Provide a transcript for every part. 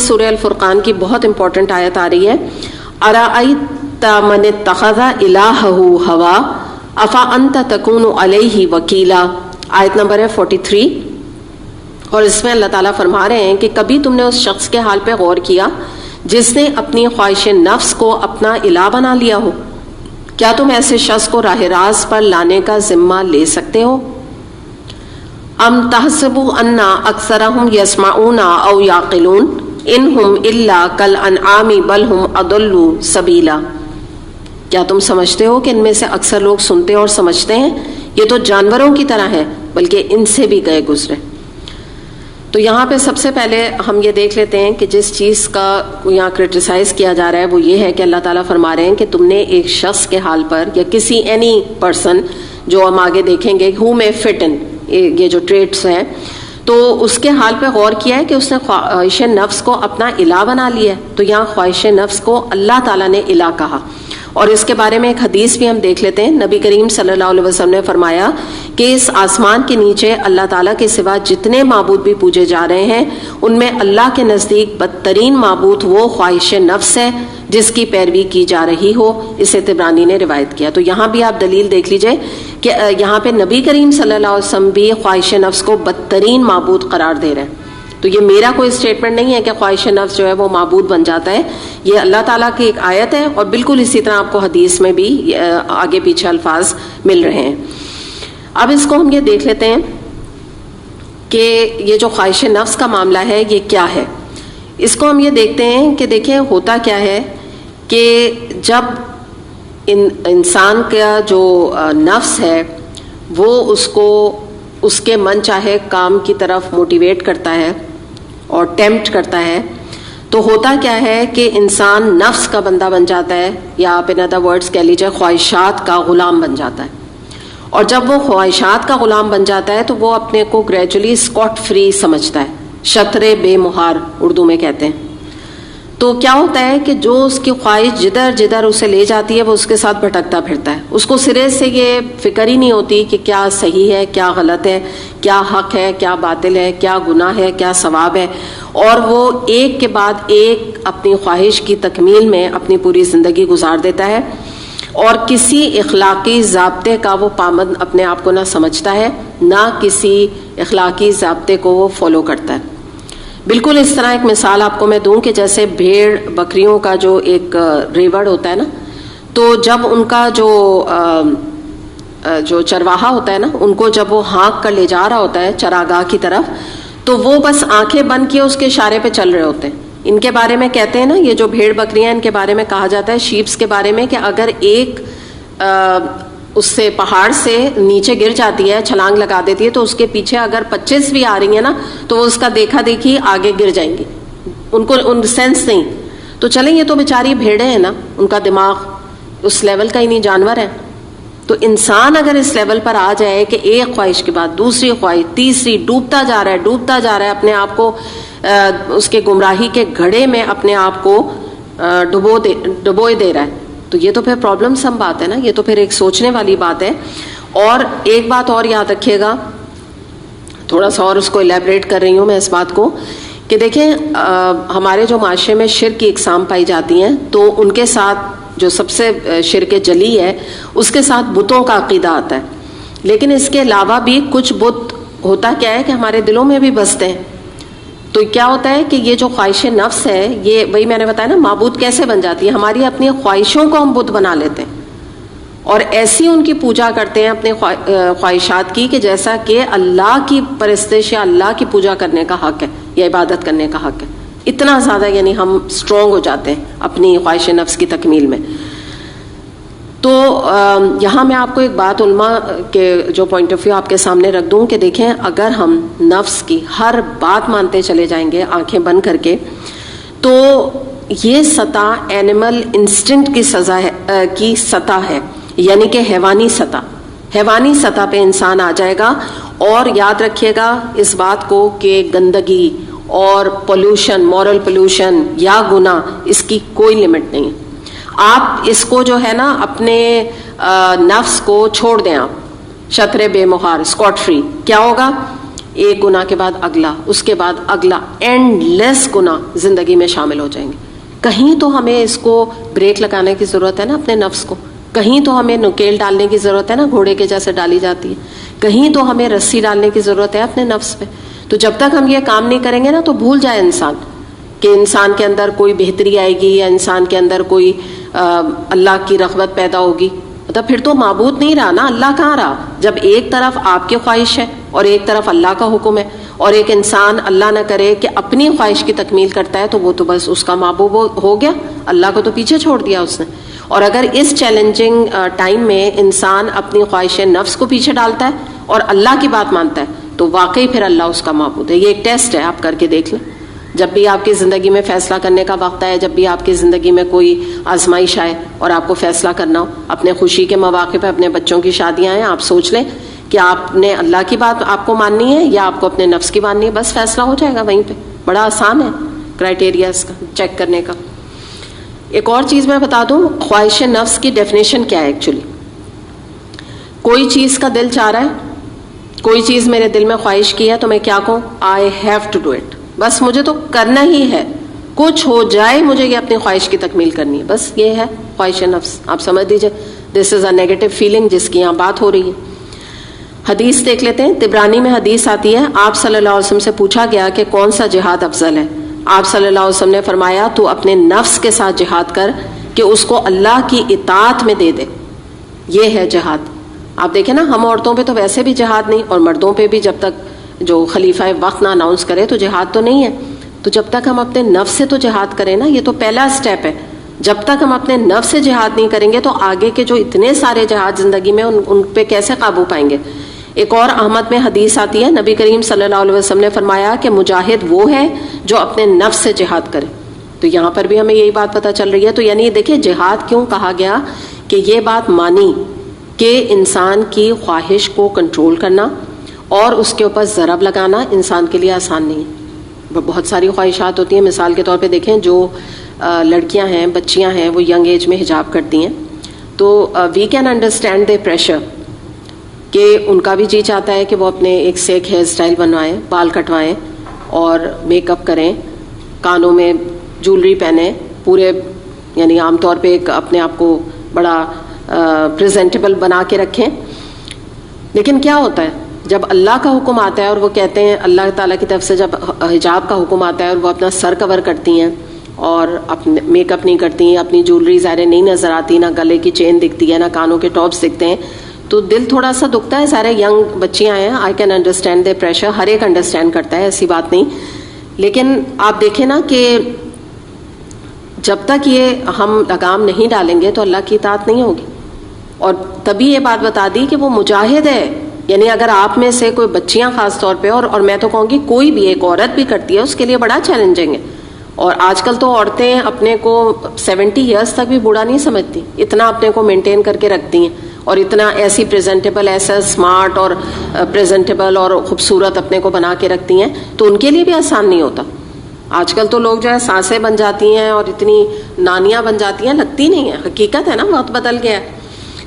سورہ الفرقان کی بہت امپورٹنٹ آیت آ رہی ہے، ارأیت من اتخذ الہہ ہوا افا انت تکون علیہ وکیلا، آیت نمبر ہے 43. اور اس میں اللہ تعالیٰ فرما رہے ہیں کہ کبھی تم نے اس شخص کے حال پہ غور کیا جس نے اپنی خواہش نفس کو اپنا الہ بنا لیا ہو؟ کیا تم ایسے شخص کو راہ راست پر لانے کا ذمہ لے سکتے ہو؟ ام تحسبوا ان اکثرهم یسمعون او یعقلون انہم الا کالانعام بل ہم اضل سبیلا، کیا تم سمجھتے ہو کہ ان میں سے اکثر لوگ سنتے اور سمجھتے ہیں؟ یہ تو جانوروں کی طرح ہیں بلکہ ان سے بھی گئے گزرے. تو یہاں پہ سب سے پہلے ہم یہ دیکھ لیتے ہیں کہ جس چیز کا یہاں کرٹیسائز کیا جا رہا ہے وہ یہ ہے کہ اللہ تعالیٰ فرما رہے ہیں کہ تم نے ایک شخص کے حال پر یا کسی اینی پرسن جو ہم آگے دیکھیں گے ہو میں فٹ ان، یہ جو ٹریٹس ہیں، تو اس کے حال پہ غور کیا ہے کہ اس نے خواہش نفس کو اپنا الہ بنا لیا ہے. تو یہاں خواہش نفس کو اللہ تعالیٰ نے الہ کہا. اور اس کے بارے میں ایک حدیث بھی ہم دیکھ لیتے ہیں. نبی کریم صلی اللہ علیہ وسلم نے فرمایا کہ اس آسمان کے نیچے اللہ تعالیٰ کے سوا جتنے معبود بھی پوجے جا رہے ہیں ان میں اللہ کے نزدیک بدترین معبود وہ خواہش نفس ہے جس کی پیروی کی جا رہی ہو. اسے طبرانی نے روایت کیا. تو یہاں بھی آپ دلیل دیکھ لیجئے کہ یہاں پہ نبی کریم صلی اللہ علیہ وسلم بھی خواہش نفس کو بدترین معبود قرار دے رہے ہیں. تو یہ میرا کوئی اسٹیٹمنٹ نہیں ہے کہ خواہش نفس جو ہے وہ معبود بن جاتا ہے، یہ اللہ تعالیٰ کی ایک آیت ہے اور بالکل اسی طرح آپ کو حدیث میں بھی آگے پیچھے الفاظ مل رہے ہیں. اب اس کو ہم یہ دیکھ لیتے ہیں کہ یہ جو خواہش نفس کا معاملہ ہے یہ کیا ہے. اس کو ہم یہ دیکھتے ہیں کہ دیکھیں ہوتا کیا ہے کہ جب انسان کا جو نفس ہے وہ اس کو اس کے من چاہے کام کی طرف موٹیویٹ کرتا ہے اور ٹیمپٹ کرتا ہے، تو ہوتا کیا ہے کہ انسان نفس کا بندہ بن جاتا ہے، یا آپ ان ادر ورڈز کہہ لیجیے خواہشات کا غلام بن جاتا ہے. اور جب وہ خواہشات کا غلام بن جاتا ہے تو وہ اپنے کو گریجولی اسکاٹ فری سمجھتا ہے، شطرے بے مہار اردو میں کہتے ہیں. تو کیا ہوتا ہے کہ جو اس کی خواہش جدھر جدھر اسے لے جاتی ہے وہ اس کے ساتھ بھٹکتا پھرتا ہے. اس کو سرے سے یہ فکر ہی نہیں ہوتی کہ کیا صحیح ہے، کیا غلط ہے، کیا حق ہے، کیا باطل ہے، کیا گناہ ہے، کیا ثواب ہے. اور وہ ایک کے بعد ایک اپنی خواہش کی تکمیل میں اپنی پوری زندگی گزار دیتا ہے، اور کسی اخلاقی ضابطے کا وہ پابند اپنے آپ کو نہ سمجھتا ہے، نہ کسی اخلاقی ضابطے کو وہ فالو کرتا ہے. بالکل اس طرح ایک مثال آپ کو میں دوں کہ جیسے بھیڑ بکریوں کا جو ایک ریوڑ ہوتا ہے نا، تو جب ان کا جو چرواہا ہوتا ہے نا، ان کو جب وہ ہانک کر لے جا رہا ہوتا ہے چراگاہ کی طرف، تو وہ بس آنکھیں بند کیے اس کے اشارے پہ چل رہے ہوتے ہیں. ان کے بارے میں کہتے ہیں نا، یہ جو بھیڑ بکریاں ان کے بارے میں کہا جاتا ہے شیپس کے بارے میں، کہ اگر ایک اس سے پہاڑ سے نیچے گر جاتی ہے، چھلانگ لگا دیتی ہے، تو اس کے پیچھے اگر 25 بھی آ رہی ہیں نا تو وہ اس کا دیکھا دیکھی آگے گر جائیں گی. ان کو ان سینس نہیں. تو چلیں یہ تو بیچاری بھیڑیں ہیں نا، ان کا دماغ اس لیول کا ہی نہیں، جانور ہے. تو انسان اگر اس لیول پر آ جائے کہ ایک خواہش کے بعد دوسری خواہش، تیسری، ڈوبتا جا رہا ہے اپنے آپ کو اس کے گمراہی کے گھڑے میں اپنے آپ کو ڈبوئے دے رہا ہے، تو یہ تو پھر پرابلم سم بات ہے نا، یہ تو پھر ایک سوچنے والی بات ہے. اور ایک بات اور یاد رکھیے گا، تھوڑا سا اور اس کو الیبریٹ کر رہی ہوں میں اس بات کو، کہ دیکھیں ہمارے جو معاشرے میں شرک کی اقسام پائی جاتی ہیں، تو ان کے ساتھ جو سب سے شرک جلی ہے اس کے ساتھ بتوں کا عقیدہ آتا ہے. لیکن اس کے علاوہ بھی کچھ بت ہوتا کیا ہے کہ ہمارے دلوں میں بھی بستے ہیں. تو کیا ہوتا ہے کہ یہ جو خواہش نفس ہے، یہ وہی میں نے بتایا نا معبود کیسے بن جاتی ہے، ہماری اپنی خواہشوں کو ہم بت بنا لیتے ہیں اور ایسی ان کی پوجا کرتے ہیں اپنے خواہشات کی کہ جیسا کہ اللہ کی پرستش یا اللہ کی پوجا کرنے کا حق ہے یا عبادت کرنے کا حق ہے. اتنا زیادہ یعنی ہم اسٹرانگ ہو جاتے ہیں اپنی خواہش نفس کی تکمیل میں. تو یہاں میں آپ کو ایک بات علماء کے جو پوائنٹ آف ویو آپ کے سامنے رکھ دوں کہ دیکھیں اگر ہم نفس کی ہر بات مانتے چلے جائیں گے آنکھیں بند کر کے، تو یہ سطح اینیمل انسٹنکٹ کی سطح ہے، یعنی کہ حیوانی سطح پہ انسان آ جائے گا. اور یاد رکھیے گا اس بات کو کہ گندگی اور پولوشن، مورل پولوشن یا گناہ، اس کی کوئی لمٹ نہیں. آپ اس کو جو ہے نا اپنے نفس کو چھوڑ دیں، آپ شطرے بے مہار، اسکاٹ فری. کیا ہوگا ایک گناہ کے بعد اگلا، اس کے بعد اگلا، اینڈ لیس گناہ زندگی میں شامل ہو جائیں گے. کہیں تو ہمیں اس کو بریک لگانے کی ضرورت ہے نا اپنے نفس کو، کہیں تو ہمیں نکیل ڈالنے کی ضرورت ہے نا، گھوڑے کے جیسے ڈالی جاتی ہے، کہیں تو ہمیں رسی ڈالنے کی ضرورت ہے اپنے نفس پہ. تو جب تک ہم یہ کام نہیں کریں گے نا تو بھول جائے انسان کہ انسان کے اندر کوئی بہتری آئے گی یا انسان کے اندر کوئی اللہ کی رغبت پیدا ہوگی. مطلب پھر تو معبود نہیں رہا نا، اللہ کہاں رہا جب ایک طرف آپ کی خواہش ہے اور ایک طرف اللہ کا حکم ہے، اور ایک انسان اللہ نہ کرے کہ اپنی خواہش کی تکمیل کرتا ہے تو وہ تو بس اس کا محبوب ہو گیا، اللہ کو تو پیچھے چھوڑ دیا اس نے. اور اگر اس چیلنجنگ ٹائم میں انسان اپنی خواہش نفس کو پیچھے ڈالتا ہے اور اللہ کی بات مانتا ہے تو واقعی پھر اللہ اس کا معبود ہے. یہ ایک ٹیسٹ ہے، آپ کر کے دیکھ لیں. جب بھی آپ کی زندگی میں فیصلہ کرنے کا وقت آئے، جب بھی آپ کی زندگی میں کوئی آزمائش آئے اور آپ کو فیصلہ کرنا ہو، اپنے خوشی کے مواقع پہ اپنے بچوں کی شادیاں ہیں، آپ سوچ لیں کہ آپ نے اللہ کی بات آپ کو ماننی ہے یا آپ کو اپنے نفس کی ماننی ہے. بس فیصلہ ہو جائے گا وہیں پہ. بڑا آسان ہے کرائٹیریا اس کا چیک کرنے کا. ایک اور چیز میں بتا دوں، خواہش نفس کی ڈیفینیشن کیا ہے. ایکچولی کوئی چیز کا دل چاہ رہا ہے، کوئی چیز میرے دل میں خواہش کی ہے تو میں کیا کہوں؟ I have to do it. بس مجھے تو کرنا ہی ہے، کچھ ہو جائے مجھے یہ اپنی خواہش کی تکمیل کرنی ہے. بس یہ ہے خواہش نفس. آپ سمجھ لیجیے دس از اے نیگیٹو فیلنگ جس کی یہاں بات ہو رہی ہے. حدیث دیکھ لیتے ہیں. طبرانی میں حدیث آتی ہے، آپ صلی اللہ علیہ وسلم سے پوچھا گیا کہ کون سا جہاد افضل ہے. آپ صلی اللہ علیہ وسلم نے فرمایا تو اپنے نفس کے ساتھ جہاد کر کہ اس کو اللہ کی اطاعت میں دے دے. یہ ہے جہاد. آپ دیکھیں نا، ہم عورتوں پہ تو ویسے بھی جہاد نہیں، اور مردوں پہ بھی جب تک جو خلیفہ وقت نہ اناؤنس کرے تو جہاد تو نہیں ہے. تو جب تک ہم اپنے نفس سے تو جہاد کریں نا، یہ تو پہلا سٹیپ ہے. جب تک ہم اپنے نفس سے جہاد نہیں کریں گے تو آگے کے جو اتنے سارے جہاد زندگی میں ان پہ کیسے قابو پائیں گے. ایک اور احمد میں حدیث آتی ہے، نبی کریم صلی اللہ علیہ وسلم نے فرمایا کہ مجاہد وہ ہے جو اپنے نفس سے جہاد کرے. تو یہاں پر بھی ہمیں یہی بات پتہ چل رہی ہے. تو یعنی دیکھیں جہاد کیوں کہا گیا کہ یہ بات مانی کہ انسان کی خواہش کو کنٹرول کرنا اور اس کے اوپر ضرب لگانا انسان کے لیے آسان نہیں ہے. بہت ساری خواہشات ہوتی ہیں. مثال کے طور پہ دیکھیں جو لڑکیاں ہیں، بچیاں ہیں، وہ ینگ ایج میں حجاب کرتی ہیں تو we can understand the pressure کہ ان کا بھی جی چاہتا ہے کہ وہ اپنے ایک سے ایک ہیئر اسٹائل بنوائیں، بال کٹوائیں اور میک اپ کریں، کانوں میں جولری پہنیں، پورے یعنی عام طور پہ ایک اپنے آپ کو بڑا پریزنٹیبل بنا کے رکھیں. لیکن کیا ہوتا ہے جب اللہ کا حکم آتا ہے اور وہ کہتے ہیں، اللہ تعالیٰ کی طرف سے جب حجاب کا حکم آتا ہے اور وہ اپنا سر کور کرتی ہیں اور اپنے میک اپ نہیں کرتی ہیں، اپنی جولری ظاہر نہیں نظر آتی، نہ گلے کی چین دکھتی ہے، نہ کانوں کے ٹاپس دکھتے ہیں، تو دل تھوڑا سا دکھتا ہے. سارے ینگ بچیاں ہیں، I can understand the pressure. ہر ایک انڈرسٹینڈ کرتا ہے، ایسی بات نہیں. لیکن آپ دیکھیں نا کہ جب تک یہ ہم لگام نہیں ڈالیں گے تو اللہ کی اطاعت نہیں ہوگی. اور تبھی یہ بات بتا دی کہ وہ مجاہد ہے. یعنی اگر آپ میں سے کوئی بچیاں خاص طور پہ اور میں تو کہوں گی کوئی بھی ایک عورت بھی کرتی ہے، اس کے لیے بڑا چیلنجنگ ہے. اور آج کل تو عورتیں اپنے کو 70 ایئرس تک بھی بوڑھا نہیں سمجھتی، اتنا اپنے کو مینٹین کر کے رکھتی ہیں اور اتنا ایسی پریزنٹیبل، ایسا اسمارٹ اور پریزنٹیبل اور خوبصورت اپنے کو بنا کے رکھتی ہیں. تو ان کے لیے بھی آسان نہیں ہوتا. آج کل تو لوگ جو ہے سانسیں بن جاتی ہیں اور اتنی نانیاں بن جاتی ہیں، لگتی نہیں ہیں. حقیقت ہے نا، وقت بدل گیا ہے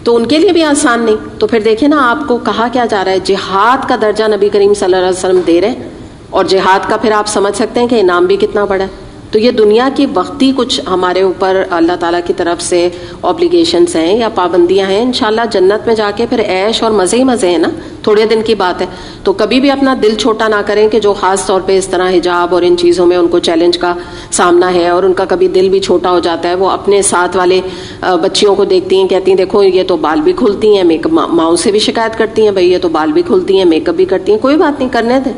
تو ان کے لیے بھی آسان نہیں. تو پھر دیکھیں نا، آپ کو کہا کیا جا رہا ہے، جہاد کا درجہ نبی کریم صلی اللہ علیہ وسلم دے رہے ہیں. اور جہاد کا پھر آپ سمجھ سکتے ہیں کہ انعام بھی کتنا بڑا ہے. تو یہ دنیا کی وقتی کچھ ہمارے اوپر اللہ تعالیٰ کی طرف سے اوبلیگیشنز ہیں یا پابندیاں ہیں. انشاءاللہ جنت میں جا کے پھر عیش اور مزے ہی مزے ہیں نا، تھوڑے دن کی بات ہے. تو کبھی بھی اپنا دل چھوٹا نہ کریں کہ جو خاص طور پہ اس طرح حجاب اور ان چیزوں میں ان کو چیلنج کا سامنا ہے اور ان کا کبھی دل بھی چھوٹا ہو جاتا ہے. وہ اپنے ساتھ والے بچیوں کو دیکھتی ہیں، کہتی ہیں دیکھو یہ تو بال بھی کھلتی ہیں، میک اپ، ماؤں سے بھی شکایت کرتی ہیں بھائی یہ تو بال بھی کھلتی ہیں، میک اپ بھی کرتی ہیں. کوئی بات نہیں، کرنے دیں.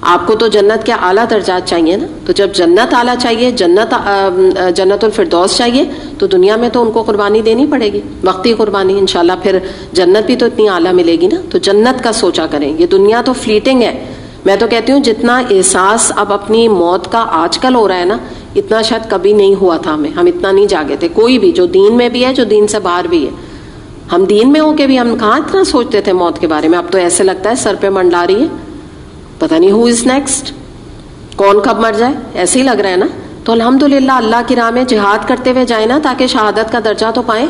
آپ کو تو جنت کے اعلیٰ درجات چاہیے نا. تو جب جنت اعلیٰ چاہیے، جنت الفردوس چاہیے، تو دنیا میں تو ان کو قربانی دینی پڑے گی، وقتی قربانی. انشاءاللہ پھر جنت بھی تو اتنی اعلیٰ ملے گی نا. تو جنت کا سوچا کریں. یہ دنیا تو فلیٹنگ ہے. میں تو کہتی ہوں جتنا احساس اب اپنی موت کا آج کل ہو رہا ہے نا، اتنا شاید کبھی نہیں ہوا تھا ہمیں. ہم اتنا نہیں جاگے تھے، کوئی بھی جو دین میں بھی ہے، جو دین سے باہر بھی ہے. ہم دین میں ہو کے بھی ہم کہاں اتنا سوچتے تھے موت کے بارے میں. اب تو ایسے لگتا ہے سر پہ منڈلا رہی ہے، پتہ نہیں ہو از نیکسٹ، کون کب مر جائے، ایسے ہی لگ رہا ہے نا. تو الحمدللہ اللہ کی راہ میں جہاد کرتے ہوئے جائیں نا، تاکہ شہادت کا درجہ تو پائیں.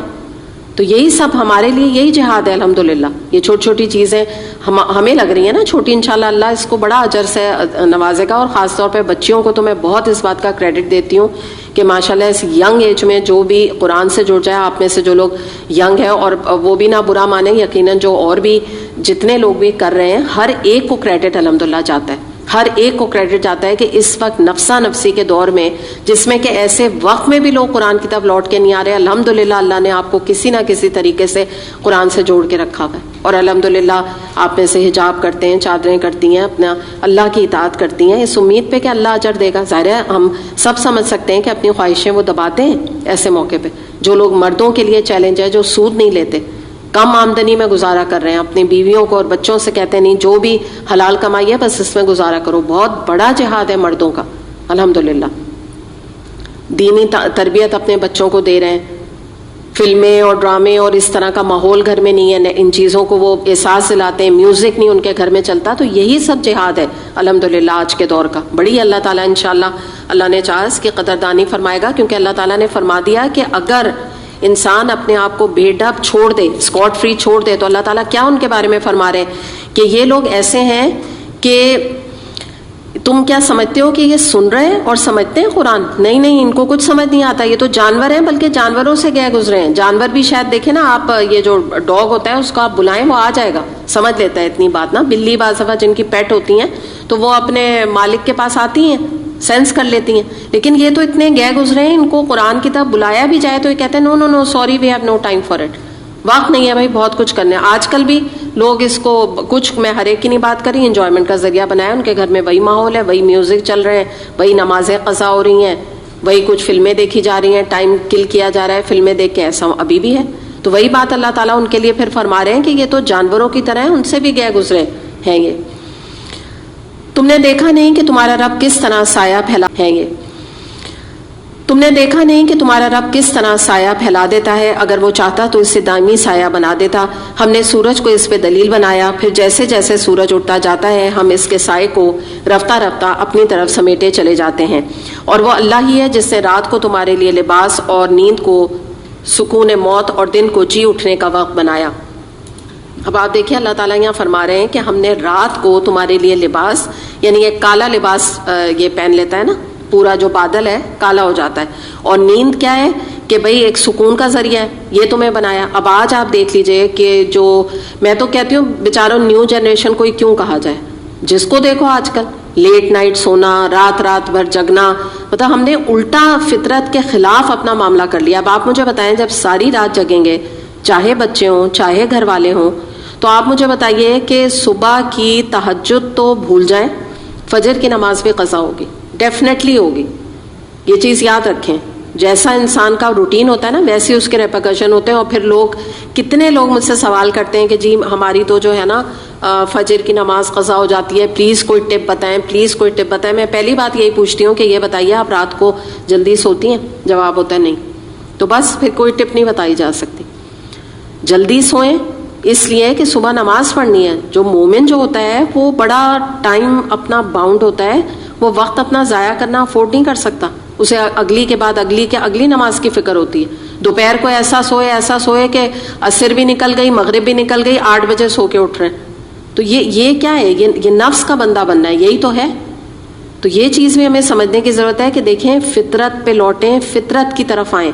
تو یہی سب ہمارے لیے یہی جہاد ہے الحمدللہ. یہ چھوٹی چھوٹی چیزیں ہمیں لگ رہی ہیں نا چھوٹی، انشاءاللہ اللہ اس کو بڑا اجر سے نوازے گا. اور خاص طور پہ بچیوں کو تو میں بہت اس بات کا کریڈٹ دیتی ہوں کہ ماشاءاللہ اس ینگ ایج میں جو بھی قرآن سے جڑ جائے. آپ میں سے جو لوگ ینگ ہیں، اور وہ بھی نہ برا مانیں، یقیناً جو اور بھی جتنے لوگ بھی کر رہے ہیں، ہر ایک کو کریڈٹ الحمدللہ جاتا ہے، ہر ایک کو کریڈٹ جاتا ہے کہ اس وقت نفسا نفسی کے دور میں، جس میں کہ ایسے وقت میں بھی لوگ قرآن کی طرف لوٹ کے نہیں آ رہے، الحمدللہ اللہ نے آپ کو کسی نہ کسی طریقے سے قرآن سے جوڑ کے رکھا ہوا ہے. اور الحمدللہ آپ میں سے حجاب کرتے ہیں، چادریں کرتی ہیں، اپنا اللہ کی اطاعت کرتی ہیں، اس امید پہ کہ اللہ اجر دے گا. ظاہر ہے ہم سب سمجھ سکتے ہیں کہ اپنی خواہشیں وہ دباتے ہیں ایسے موقع پہ. جو لوگ مردوں کے لیے چیلنج ہے، جو سود نہیں لیتے، کم آمدنی میں گزارا کر رہے ہیں، اپنی بیویوں کو اور بچوں سے کہتے ہیں نہیں جو بھی حلال کمائی ہے بس اس میں گزارا کرو. بہت بڑا جہاد ہے مردوں کا الحمدللہ. دینی تربیت اپنے بچوں کو دے رہے ہیں، فلمیں اور ڈرامے اور اس طرح کا ماحول گھر میں نہیں ہے، ان چیزوں کو وہ احساس دلاتے ہیں. میوزک نہیں ان کے گھر میں چلتا، تو یہی سب جہاد ہے الحمدللہ آج کے دور کا. بڑی اللہ تعالیٰ انشاءاللہ اللہ نے چاہا اس کی قدردانی فرمائے گا، کیونکہ اللہ تعالیٰ نے فرما دیا کہ اگر انسان اپنے آپ کو بے ڈب چھوڑ دے، اسکاٹ فری چھوڑ دے، تو اللہ تعالیٰ کیا ان کے بارے میں فرما رہے ہیں کہ یہ لوگ ایسے ہیں کہ تم کیا سمجھتے ہو کہ یہ سن رہے ہیں اور سمجھتے ہیں قرآن؟ نہیں نہیں، ان کو کچھ سمجھ نہیں آتا، یہ تو جانور ہیں، بلکہ جانوروں سے گئے گزرے ہیں. جانور بھی شاید دیکھیں نا آپ، یہ جو ڈاگ ہوتا ہے اس کو آپ بلائیں وہ آ جائے گا، سمجھ لیتا ہے اتنی بات نا. بلی بعض دفعہ جن کی پیٹ ہوتی ہیں تو وہ اپنے مالک کے پاس آتی ہیں، سینس کر لیتی ہیں. لیکن یہ تو اتنے گئے گزرے ہیں، ان کو قرآن کی طرف بلایا بھی جائے تو یہ کہتے ہیں no no no sorry we have no time for it. وقت نہیں ہے بھائی، بہت کچھ کرنا ہے. آج کل بھی لوگ اس کو کچھ، میں ہر ایک کی نہیں بات کری، انجوائمنٹ کا ذریعہ بنایا. ان کے گھر میں وہی ماحول ہے، وہی میوزک چل رہے ہیں، وہی نمازیں قضا ہو رہی ہیں، وہی کچھ فلمیں دیکھی جا رہی ہیں، ٹائم کل کیا جا رہا ہے فلمیں دیکھ کے. ایسا ابھی بھی ہے. تو وہی بات اللہ تعالیٰ ان کے لیے پھر فرما رہے ہیں کہ یہ تو جانوروں کی طرح ہیں، ان سے بھی گئے گزرے ہیں. یہ تم نے دیکھا نہیں کہ تمہارا رب کس طرح سایہ پھیلا ہے، یہ تم نے دیکھا نہیں کہ تمہارا رب کس طرح سایہ پھیلا دیتا ہے، اگر وہ چاہتا تو اسے دائمی سایہ بنا دیتا. ہم نے سورج کو اس پہ دلیل بنایا، پھر جیسے جیسے سورج اٹھتا جاتا ہے ہم اس کے سائے کو رفتہ رفتہ اپنی طرف سمیٹے چلے جاتے ہیں. اور وہ اللہ ہی ہے جس نے رات کو تمہارے لیے لباس اور نیند کو سکون موت اور دن کو جی اٹھنے کا وقت بنایا. اب آپ دیکھیں اللہ تعالیٰ یہاں فرما رہے ہیں کہ ہم نے رات کو تمہارے لیے لباس، یعنی ایک کالا لباس یہ پہن لیتا ہے نا، پورا جو بادل ہے کالا ہو جاتا ہے. اور نیند کیا ہے کہ بھئی ایک سکون کا ذریعہ ہے، یہ تمہیں بنایا. اب آج آپ دیکھ لیجئے کہ جو میں تو کہتی ہوں بیچاروں نیو جنریشن کو کیوں کہا جائے، جس کو دیکھو آج کل لیٹ نائٹ سونا، رات بھر جگنا، مطلب ہم نے الٹا فطرت کے خلاف اپنا معاملہ کر لیا. اب آپ مجھے بتائیں جب ساری رات جگیں گے، چاہے بچے ہوں چاہے گھر والے ہوں، تو آپ مجھے بتائیے کہ صبح کی تہجد تو بھول جائیں، فجر کی نماز بھی قضا ہوگی، ڈیفینیٹلی ہوگی. یہ چیز یاد رکھیں، جیسا انسان کا روٹین ہوتا ہے نا ویسے اس کے ریپرکشن ہوتے ہیں. اور پھر کتنے لوگ مجھ سے سوال کرتے ہیں کہ جی ہماری تو جو ہے نا فجر کی نماز قضا ہو جاتی ہے، پلیز کوئی ٹپ بتائیں، پلیز کوئی ٹپ بتائیں. میں پہلی بات یہی پوچھتی ہوں کہ یہ بتائیے آپ رات کو جلدی سوتی ہیں؟ جواب ہوتا ہے نہیں. تو بس پھر کوئی ٹپ نہیں بتائی جا سکتی. جلدی سوئیں اس لیے کہ صبح نماز پڑھنی ہے. جو مومن جو ہوتا ہے وہ بڑا ٹائم اپنا باؤنڈ ہوتا ہے، وہ وقت اپنا ضائع کرنا افورڈ نہیں کر سکتا. اسے اگلی کے بعد اگلی نماز کی فکر ہوتی ہے. دوپہر کو ایسا سوئے کہ عصر بھی نکل گئی، مغرب بھی نکل گئی، 8 بجے سو کے اٹھ رہے ہیں. تو یہ کیا ہے؟ یہ نفس کا بندہ بننا ہے، یہی تو ہے. تو یہ چیز بھی ہمیں سمجھنے کی ضرورت ہے کہ دیکھیں فطرت پہ لوٹیں، فطرت کی طرف آئیں.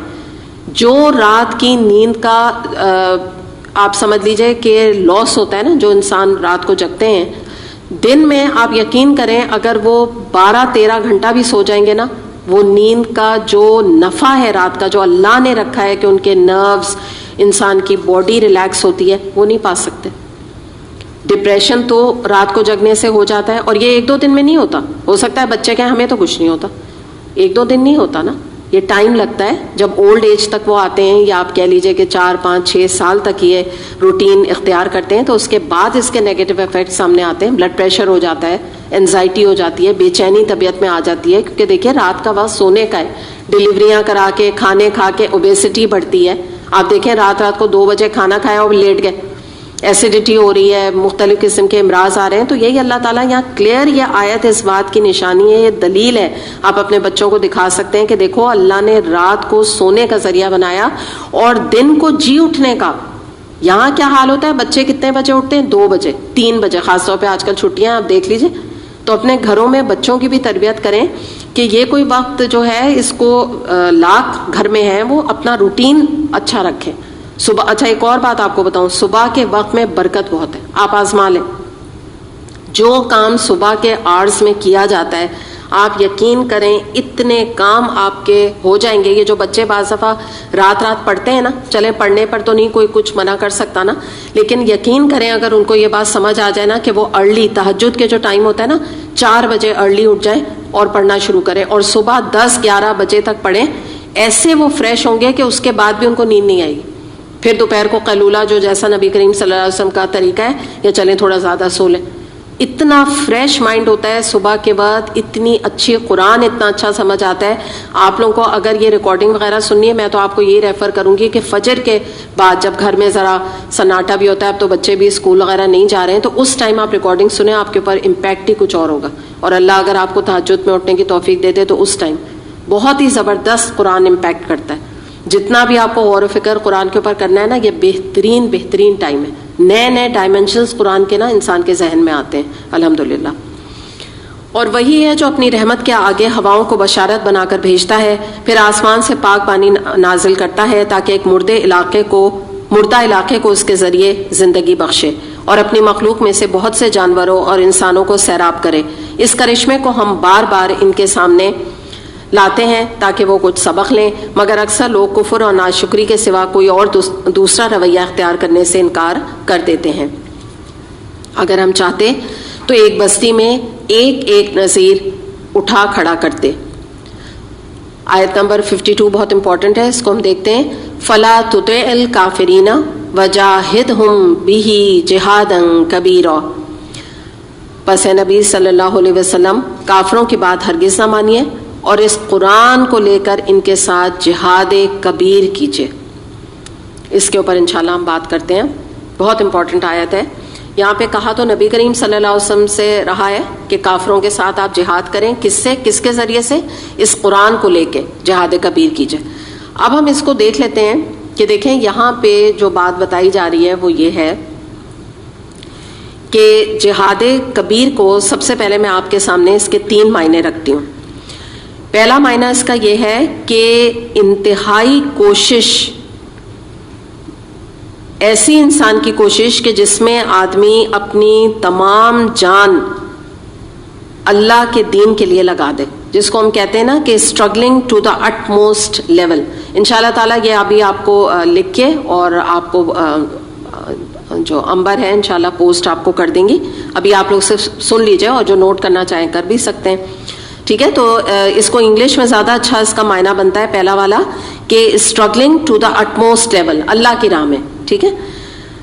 جو رات کی نیند کا آپ سمجھ لیجئے کہ لاس ہوتا ہے نا، جو انسان رات کو جگتے ہیں، دن میں آپ یقین کریں اگر وہ 12-13 گھنٹہ بھی سو جائیں گے نا، وہ نیند کا جو نفع ہے رات کا، جو اللہ نے رکھا ہے کہ ان کے نروز، انسان کی باڈی ریلیکس ہوتی ہے، وہ نہیں پا سکتے. ڈپریشن تو رات کو جگنے سے ہو جاتا ہے، اور یہ 1-2 دن میں نہیں ہوتا. ہو سکتا ہے بچے کہیں ہمیں تو کچھ نہیں ہوتا، 1-2 دن نہیں ہوتا نا، یہ ٹائم لگتا ہے. جب اولڈ ایج تک وہ آتے ہیں، یا آپ کہہ لیجئے کہ 4-5-6 سال تک یہ روٹین اختیار کرتے ہیں، تو اس کے بعد اس کے نیگیٹو ایفیکٹ سامنے آتے ہیں. بلڈ پریشر ہو جاتا ہے، انزائٹی ہو جاتی ہے، بے چینی طبیعت میں آ جاتی ہے. کیونکہ دیکھیے رات کا وقت سونے کا ہے، ڈلیوریاں کرا کے کھانے کھا کے اوبیسٹی بڑھتی ہے. آپ دیکھیں رات کو 2 بجے کھانا کھایا اور لیٹ گئے، ایسیڈیٹی ہو رہی ہے, مختلف قسم کے امراض آ رہے ہیں, تو یہی اللہ تعالیٰ یہاں کلیئر یہ آیت اس بات کی نشانی ہے, یہ دلیل ہے. آپ اپنے بچوں کو دکھا سکتے ہیں کہ دیکھو اللہ نے رات کو سونے کا ذریعہ بنایا اور دن کو جی اٹھنے کا. یہاں کیا حال ہوتا ہے, بچے کتنے بجے اٹھتے ہیں؟ 2 بجے 3 بجے, خاص طور پہ آج کل چھٹیاں آپ دیکھ لیجئے. تو اپنے گھروں میں بچوں کی بھی تربیت کریں کہ یہ کوئی وقت جو ہے اس کو لاکھ گھر میں ہے وہ اپنا روٹین اچھا رکھیں. صبح, اچھا ایک اور بات آپ کو بتاؤں, صبح کے وقت میں برکت بہت ہے, آپ آزما لیں. جو کام صبح کے آرز میں کیا جاتا ہے آپ یقین کریں اتنے کام آپ کے ہو جائیں گے. یہ جو بچے بعض دفعہ رات پڑھتے ہیں نا, چلے پڑھنے پر تو نہیں کوئی کچھ منع کر سکتا نا, لیکن یقین کریں اگر ان کو یہ بات سمجھ آ جائے نا کہ وہ ارلی تہجد کے جو ٹائم ہوتا ہے نا 4 بجے ارلی اٹھ جائیں اور پڑھنا شروع کریں اور صبح 10-11 بجے تک پڑھیں, ایسے وہ فریش ہوں گے کہ اس کے بعد بھی ان کو نیند نہیں آئے گی. پھر دوپہر کو قیلولہ جو جیسا نبی کریم صلی اللہ علیہ وسلم کا طریقہ ہے, یا چلیں تھوڑا زیادہ سو لیں. اتنا فریش مائنڈ ہوتا ہے صبح کے بعد, اتنی اچھی قرآن اتنا اچھا سمجھ آتا ہے. آپ لوگوں کو اگر یہ ریکارڈنگ وغیرہ سننی ہے, میں تو آپ کو یہی ریفر کروں گی کہ فجر کے بعد جب گھر میں ذرا سناٹا بھی ہوتا ہے, اب تو بچے بھی اسکول وغیرہ نہیں جا رہے ہیں, تو اس ٹائم آپ ریکارڈنگ سنیں, آپ کے اوپر امپیکٹ ہی کچھ اور ہوگا. اور اللہ اگر آپ کو تہجد میں اٹھنے کی توفیق دے دے تو اس ٹائم بہت ہی زبردست قرآن امپیکٹ کرتا ہے. جتنا بھی آپ کو غور و فکر قرآن کے اوپر کرنا ہے نا, یہ بہترین ٹائم ہے. نئے ڈائمنشنز قرآن کے نا انسان کے ذہن میں آتے ہیں الحمدللہ. اور وہی ہے جو اپنی رحمت کے آگے ہواؤں کو بشارت بنا کر بھیجتا ہے, پھر آسمان سے پاک پانی نازل کرتا ہے تاکہ ایک مردہ علاقے کو اس کے ذریعے زندگی بخشے, اور اپنی مخلوق میں سے بہت سے جانوروں اور انسانوں کو سیراب کرے. اس کرشمے کو ہم بار بار ان کے سامنے لاتے ہیں تاکہ وہ کچھ سبق لیں, مگر اکثر لوگ کفر اور ناشکری کے سوا کوئی اور دوسرا رویہ اختیار کرنے سے انکار کر دیتے ہیں. اگر ہم چاہتے تو ایک بستی میں ایک نذیر اٹھا کھڑا کرتے. آیت نمبر 52 بہت امپورٹنٹ ہے, اس کو ہم دیکھتے ہیں. فلا تطع الکافرین وجاہدہم بہ جہادا کبیرا. پس اے نبی صلی اللہ علیہ وسلم کافروں کی بات ہرگز نہ مانیے اور اس قرآن کو لے کر ان کے ساتھ جہاد کبیر کیجیے. اس کے اوپر انشاءاللہ ہم بات کرتے ہیں. بہت امپورٹنٹ آیت ہے. یہاں پہ کہا تو نبی کریم صلی اللہ علیہ وسلم سے رہا ہے کہ کافروں کے ساتھ آپ جہاد کریں. کس کے ذریعے سے؟ اس قرآن کو لے کے جہاد کبیر کیجیے. اب ہم اس کو دیکھ لیتے ہیں کہ دیکھیں یہاں پہ جو بات بتائی جا رہی ہے وہ یہ ہے کہ جہاد کبیر کو سب سے پہلے میں آپ کے سامنے اس کے 3 معنی رکھتی ہوں. پہلا معنی اس کا یہ ہے کہ انتہائی کوشش, ایسی انسان کی کوشش کہ جس میں آدمی اپنی تمام جان اللہ کے دین کے لیے لگا دے, جس کو ہم کہتے ہیں نا کہ struggling to the utmost level. انشاءاللہ تعالیٰ یہ ابھی آپ کو لکھ کے اور آپ کو جو امبر ہے انشاءاللہ پوسٹ آپ کو کر دیں گی. ابھی آپ لوگ صرف سن لیجئے اور جو نوٹ کرنا چاہیں کر بھی سکتے ہیں. ٹھیک ہے, تو اس کو انگلش میں زیادہ اچھا اس کا معنی بنتا ہے پہلا والا کہ struggling to the utmost level, اللہ کی راہ میں. ٹھیک ہے,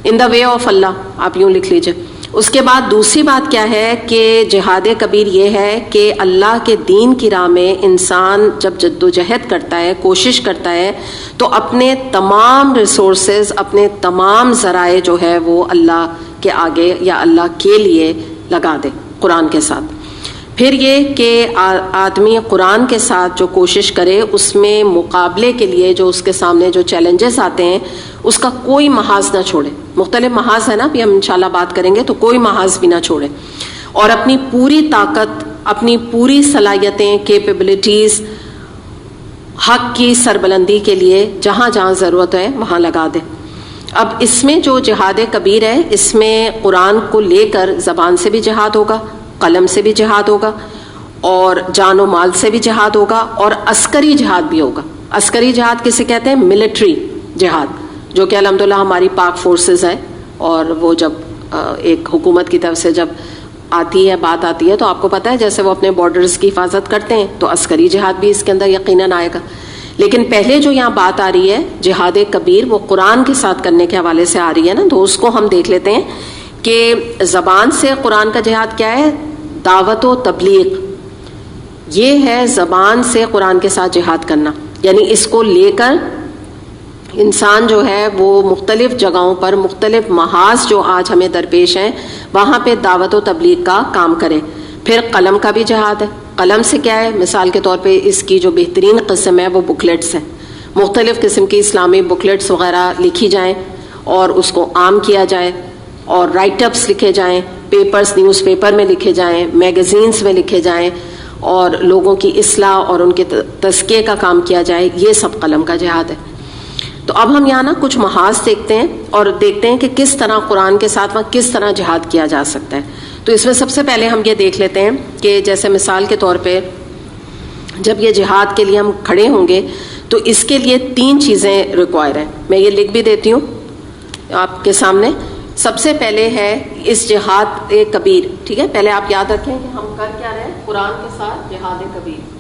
ان دا وے آف اللہ آپ یوں لکھ لیجئے. اس کے بعد دوسری بات کیا ہے کہ جہاد کبیر یہ ہے کہ اللہ کے دین کی راہ میں انسان جب جدوجہد کرتا ہے, کوشش کرتا ہے, تو اپنے تمام ریسورسز, اپنے تمام ذرائع جو ہے وہ اللہ کے آگے یا اللہ کے لیے لگا دے قرآن کے ساتھ. پھر یہ کہ آدمی قرآن کے ساتھ جو کوشش کرے اس میں مقابلے کے لیے جو اس کے سامنے جو چیلنجز آتے ہیں اس کا کوئی محاذ نہ چھوڑے. مختلف محاذ ہے نا, ابھی ہم انشاءاللہ بات کریں گے, تو کوئی محاذ بھی نہ چھوڑے, اور اپنی پوری طاقت, اپنی پوری صلاحیتیں, کیپیبلٹیز حق کی سربلندی کے لیے جہاں جہاں ضرورت ہے وہاں لگا دے. اب اس میں جو جہاد کبیر ہے اس میں قرآن کو لے کر زبان سے بھی جہاد ہوگا, قلم سے بھی جہاد ہوگا, اور جان و مال سے بھی جہاد ہوگا, اور عسکری جہاد بھی ہوگا. عسکری جہاد کسے کہتے ہیں؟ ملٹری جہاد, جو کہ الحمدللہ ہماری پاک فورسز ہے, اور وہ جب ایک حکومت کی طرف سے جب بات آتی ہے تو آپ کو پتہ ہے جیسے وہ اپنے بارڈرز کی حفاظت کرتے ہیں, تو عسکری جہاد بھی اس کے اندر یقیناً آئے گا. لیکن پہلے جو یہاں بات آ رہی ہے جہاد کبیر, وہ قرآن کے ساتھ کرنے کے حوالے سے آ رہی ہے نا, تو اس کو ہم دیکھ لیتے ہیں کہ زبان سے قرآن کا جہاد کیا ہے؟ دعوت و تبلیغ. یہ ہے زبان سے قرآن کے ساتھ جہاد کرنا, یعنی اس کو لے کر انسان جو ہے وہ مختلف جگہوں پر مختلف محاذ جو آج ہمیں درپیش ہیں وہاں پہ دعوت و تبلیغ کا کام کرے. پھر قلم کا بھی جہاد ہے. قلم سے کیا ہے؟ مثال کے طور پہ اس کی جو بہترین قسم ہے وہ بکلیٹس ہیں. مختلف قسم کی اسلامی بکلیٹس وغیرہ لکھی جائیں اور اس کو عام کیا جائے, اور رائٹ اپس لکھے جائیں, پیپرز نیوز پیپر میں لکھے جائیں, میگزینز میں لکھے جائیں, اور لوگوں کی اصلاح اور ان کے تزکیے کا کام کیا جائے. یہ سب قلم کا جہاد ہے. تو اب ہم یہاں نا کچھ محاذ دیکھتے ہیں اور دیکھتے ہیں کہ کس طرح قرآن کے ساتھ وہاں کس طرح جہاد کیا جا سکتا ہے. تو اس میں سب سے پہلے ہم یہ دیکھ لیتے ہیں کہ جیسے مثال کے طور پہ جب یہ جہاد کے لیے ہم کھڑے ہوں گے تو اس کے لیے 3 چیزیں ریکوائر ہیں. میں یہ لکھ بھی دیتی ہوں آپ کے سامنے. سب سے پہلے ہے اس جہاد کبیر. ٹھیک ہے, پہلے آپ یاد رکھیں کہ ہم کر کیا رہے ہیں قرآن کے ساتھ جہاد کبیر.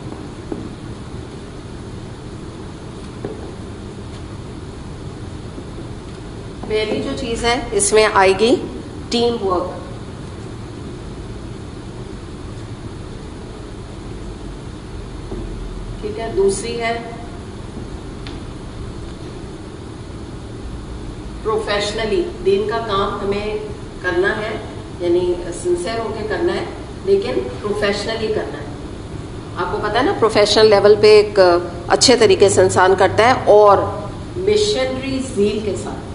پہلی جو چیز ہے اس میں آئے گی ٹیم ورک. ٹھیک ہے, دوسری ہے پروفیشنلی. دین کا کام ہمیں کرنا ہے, یعنی سنسیئر ہو کے کرنا ہے, لیکن پروفیشنلی کرنا ہے. آپ کو پتا ہے نا پروفیشنل لیول پہ ایک اچھے طریقے سے انسان کرتا ہے, اور مشنری زیل کے ساتھ.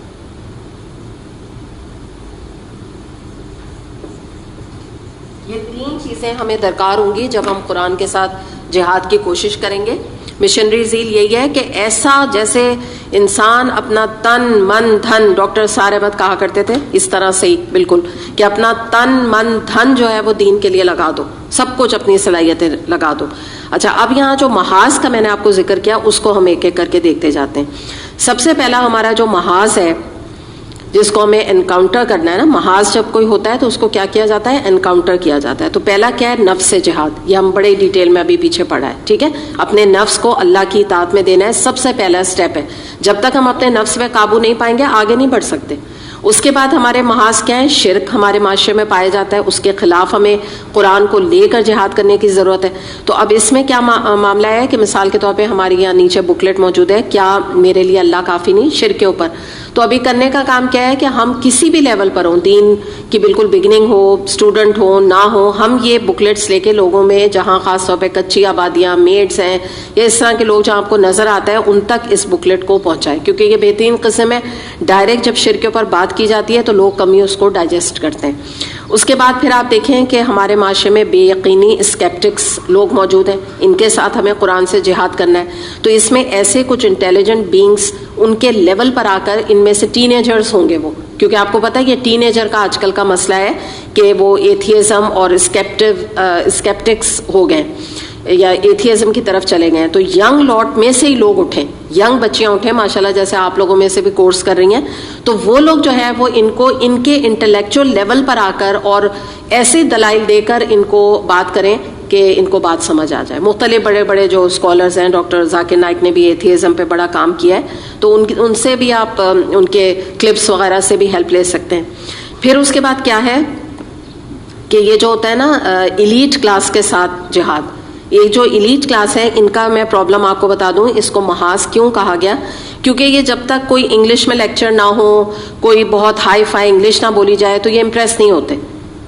یہ 3 چیزیں ہمیں درکار ہوں گی جب ہم قرآن کے ساتھ جہاد کی کوشش کریں گے. مشنری زیل یہی ہے کہ ایسا جیسے انسان اپنا تن من دھن, ڈاکٹر سار احمد کہا کرتے تھے اس طرح سے ہی بالکل, کہ اپنا تن من دھن جو ہے وہ دین کے لیے لگا دو, سب کچھ اپنی صلاحیتیں لگا دو. اچھا, اب یہاں جو محاذ کا میں نے آپ کو ذکر کیا اس کو ہم ایک ایک کر کے دیکھتے جاتے ہیں. سب سے پہلا ہمارا جو محاذ ہے جس کو ہمیں انکاؤنٹر کرنا ہے نا, محاذ جب کوئی ہوتا ہے تو اس کو کیا کیا جاتا ہے؟ انکاؤنٹر کیا جاتا ہے. تو پہلا کیا ہے؟ نفس سے جہاد. یہ ہم بڑے ڈیٹیل میں ابھی پیچھے پڑھا ہے. ٹھیک ہے, اپنے نفس کو اللہ کی اطاعت میں دینا ہے, سب سے پہلا سٹیپ ہے. جب تک ہم اپنے نفس پہ قابو نہیں پائیں گے آگے نہیں بڑھ سکتے. اس کے بعد ہمارے محاذ کیا ہے؟ شرک ہمارے معاشرے میں پایا جاتا ہے, اس کے خلاف ہمیں قرآن کو لے کر جہاد کرنے کی ضرورت ہے. تو اب اس میں کیا معاملہ ہے کہ مثال کے طور پہ ہمارے یہاں نیچے بکلیٹ موجود ہے, کیا میرے لیے اللہ کافی نہیں, شرک کے اوپر. تو ابھی کرنے کا کام کیا ہے کہ ہم کسی بھی لیول پر ہوں, دین کی بالکل بگننگ ہو, اسٹوڈنٹ ہو نہ ہو, ہم یہ بکلیٹس لے کے لوگوں میں جہاں خاص طور پہ کچی آبادیاں, میڈس ہیں یا اس طرح کے لوگ جہاں آپ کو نظر آتا ہے ان تک اس بکلیٹ کو پہنچائے, کیونکہ یہ بہترین قسم ہے. ڈائریکٹ جب شرک کے اوپر بات کی جاتی ہے تو لوگ کم ہی اس کو ڈائجسٹ کرتے ہیں. اس کے بعد پھر آپ دیکھیں کہ ہمارے معاشرے میں بے یقینی اسکیپٹکس لوگ موجود ہیں, ان کے ساتھ ہمیں قرآن سے جہاد کرنا ہے. تو اس میں ایسے کچھ انٹیلیجنٹ بینگس ان کے لیول پر آ کر, ان میں سے ٹین ایجرز ہوں گے وہ, کیونکہ آپ کو پتہ ہے یہ ٹین ایجر کا آج کل کا مسئلہ ہے کہ وہ ایتھیزم اور اسکیپٹکس ہو گئے یا ایتھیزم کی طرف چلے گئے. تو ینگ لاٹ میں سے ہی لوگ اٹھیں, ینگ بچیاں اٹھیں ماشاءاللہ, جیسے آپ لوگوں میں سے بھی کورس کر رہی ہیں. تو وہ لوگ جو ہے وہ ان کو ان کے انٹلیکچوئل لیول پر آ کر اور ایسے دلائل دے کر ان کو بات کریں کہ ان کو بات سمجھ آ جائے. مختلف بڑے بڑے جو اسکالرز ہیں, ڈاکٹر ذاکر نائک نے بھی ایتھیزم پہ بڑا کام کیا ہے, تو ان سے بھی آپ ان کے کلپس وغیرہ سے بھی ہیلپ لے سکتے ہیں. پھر اس کے بعد کیا ہے کہ یہ جو ہوتا ہے نا ایلیٹ کلاس کے ساتھ جہاد, یہ جو ایلیٹ کلاس ہے ان کا میں پرابلم آپ کو بتا دوں, اس کو محاذ کیوں کہا گیا, کیونکہ یہ جب تک کوئی انگلش میں لیکچر نہ ہو, کوئی بہت ہائی فائی انگلش نہ بولی جائے تو یہ امپریس نہیں ہوتے.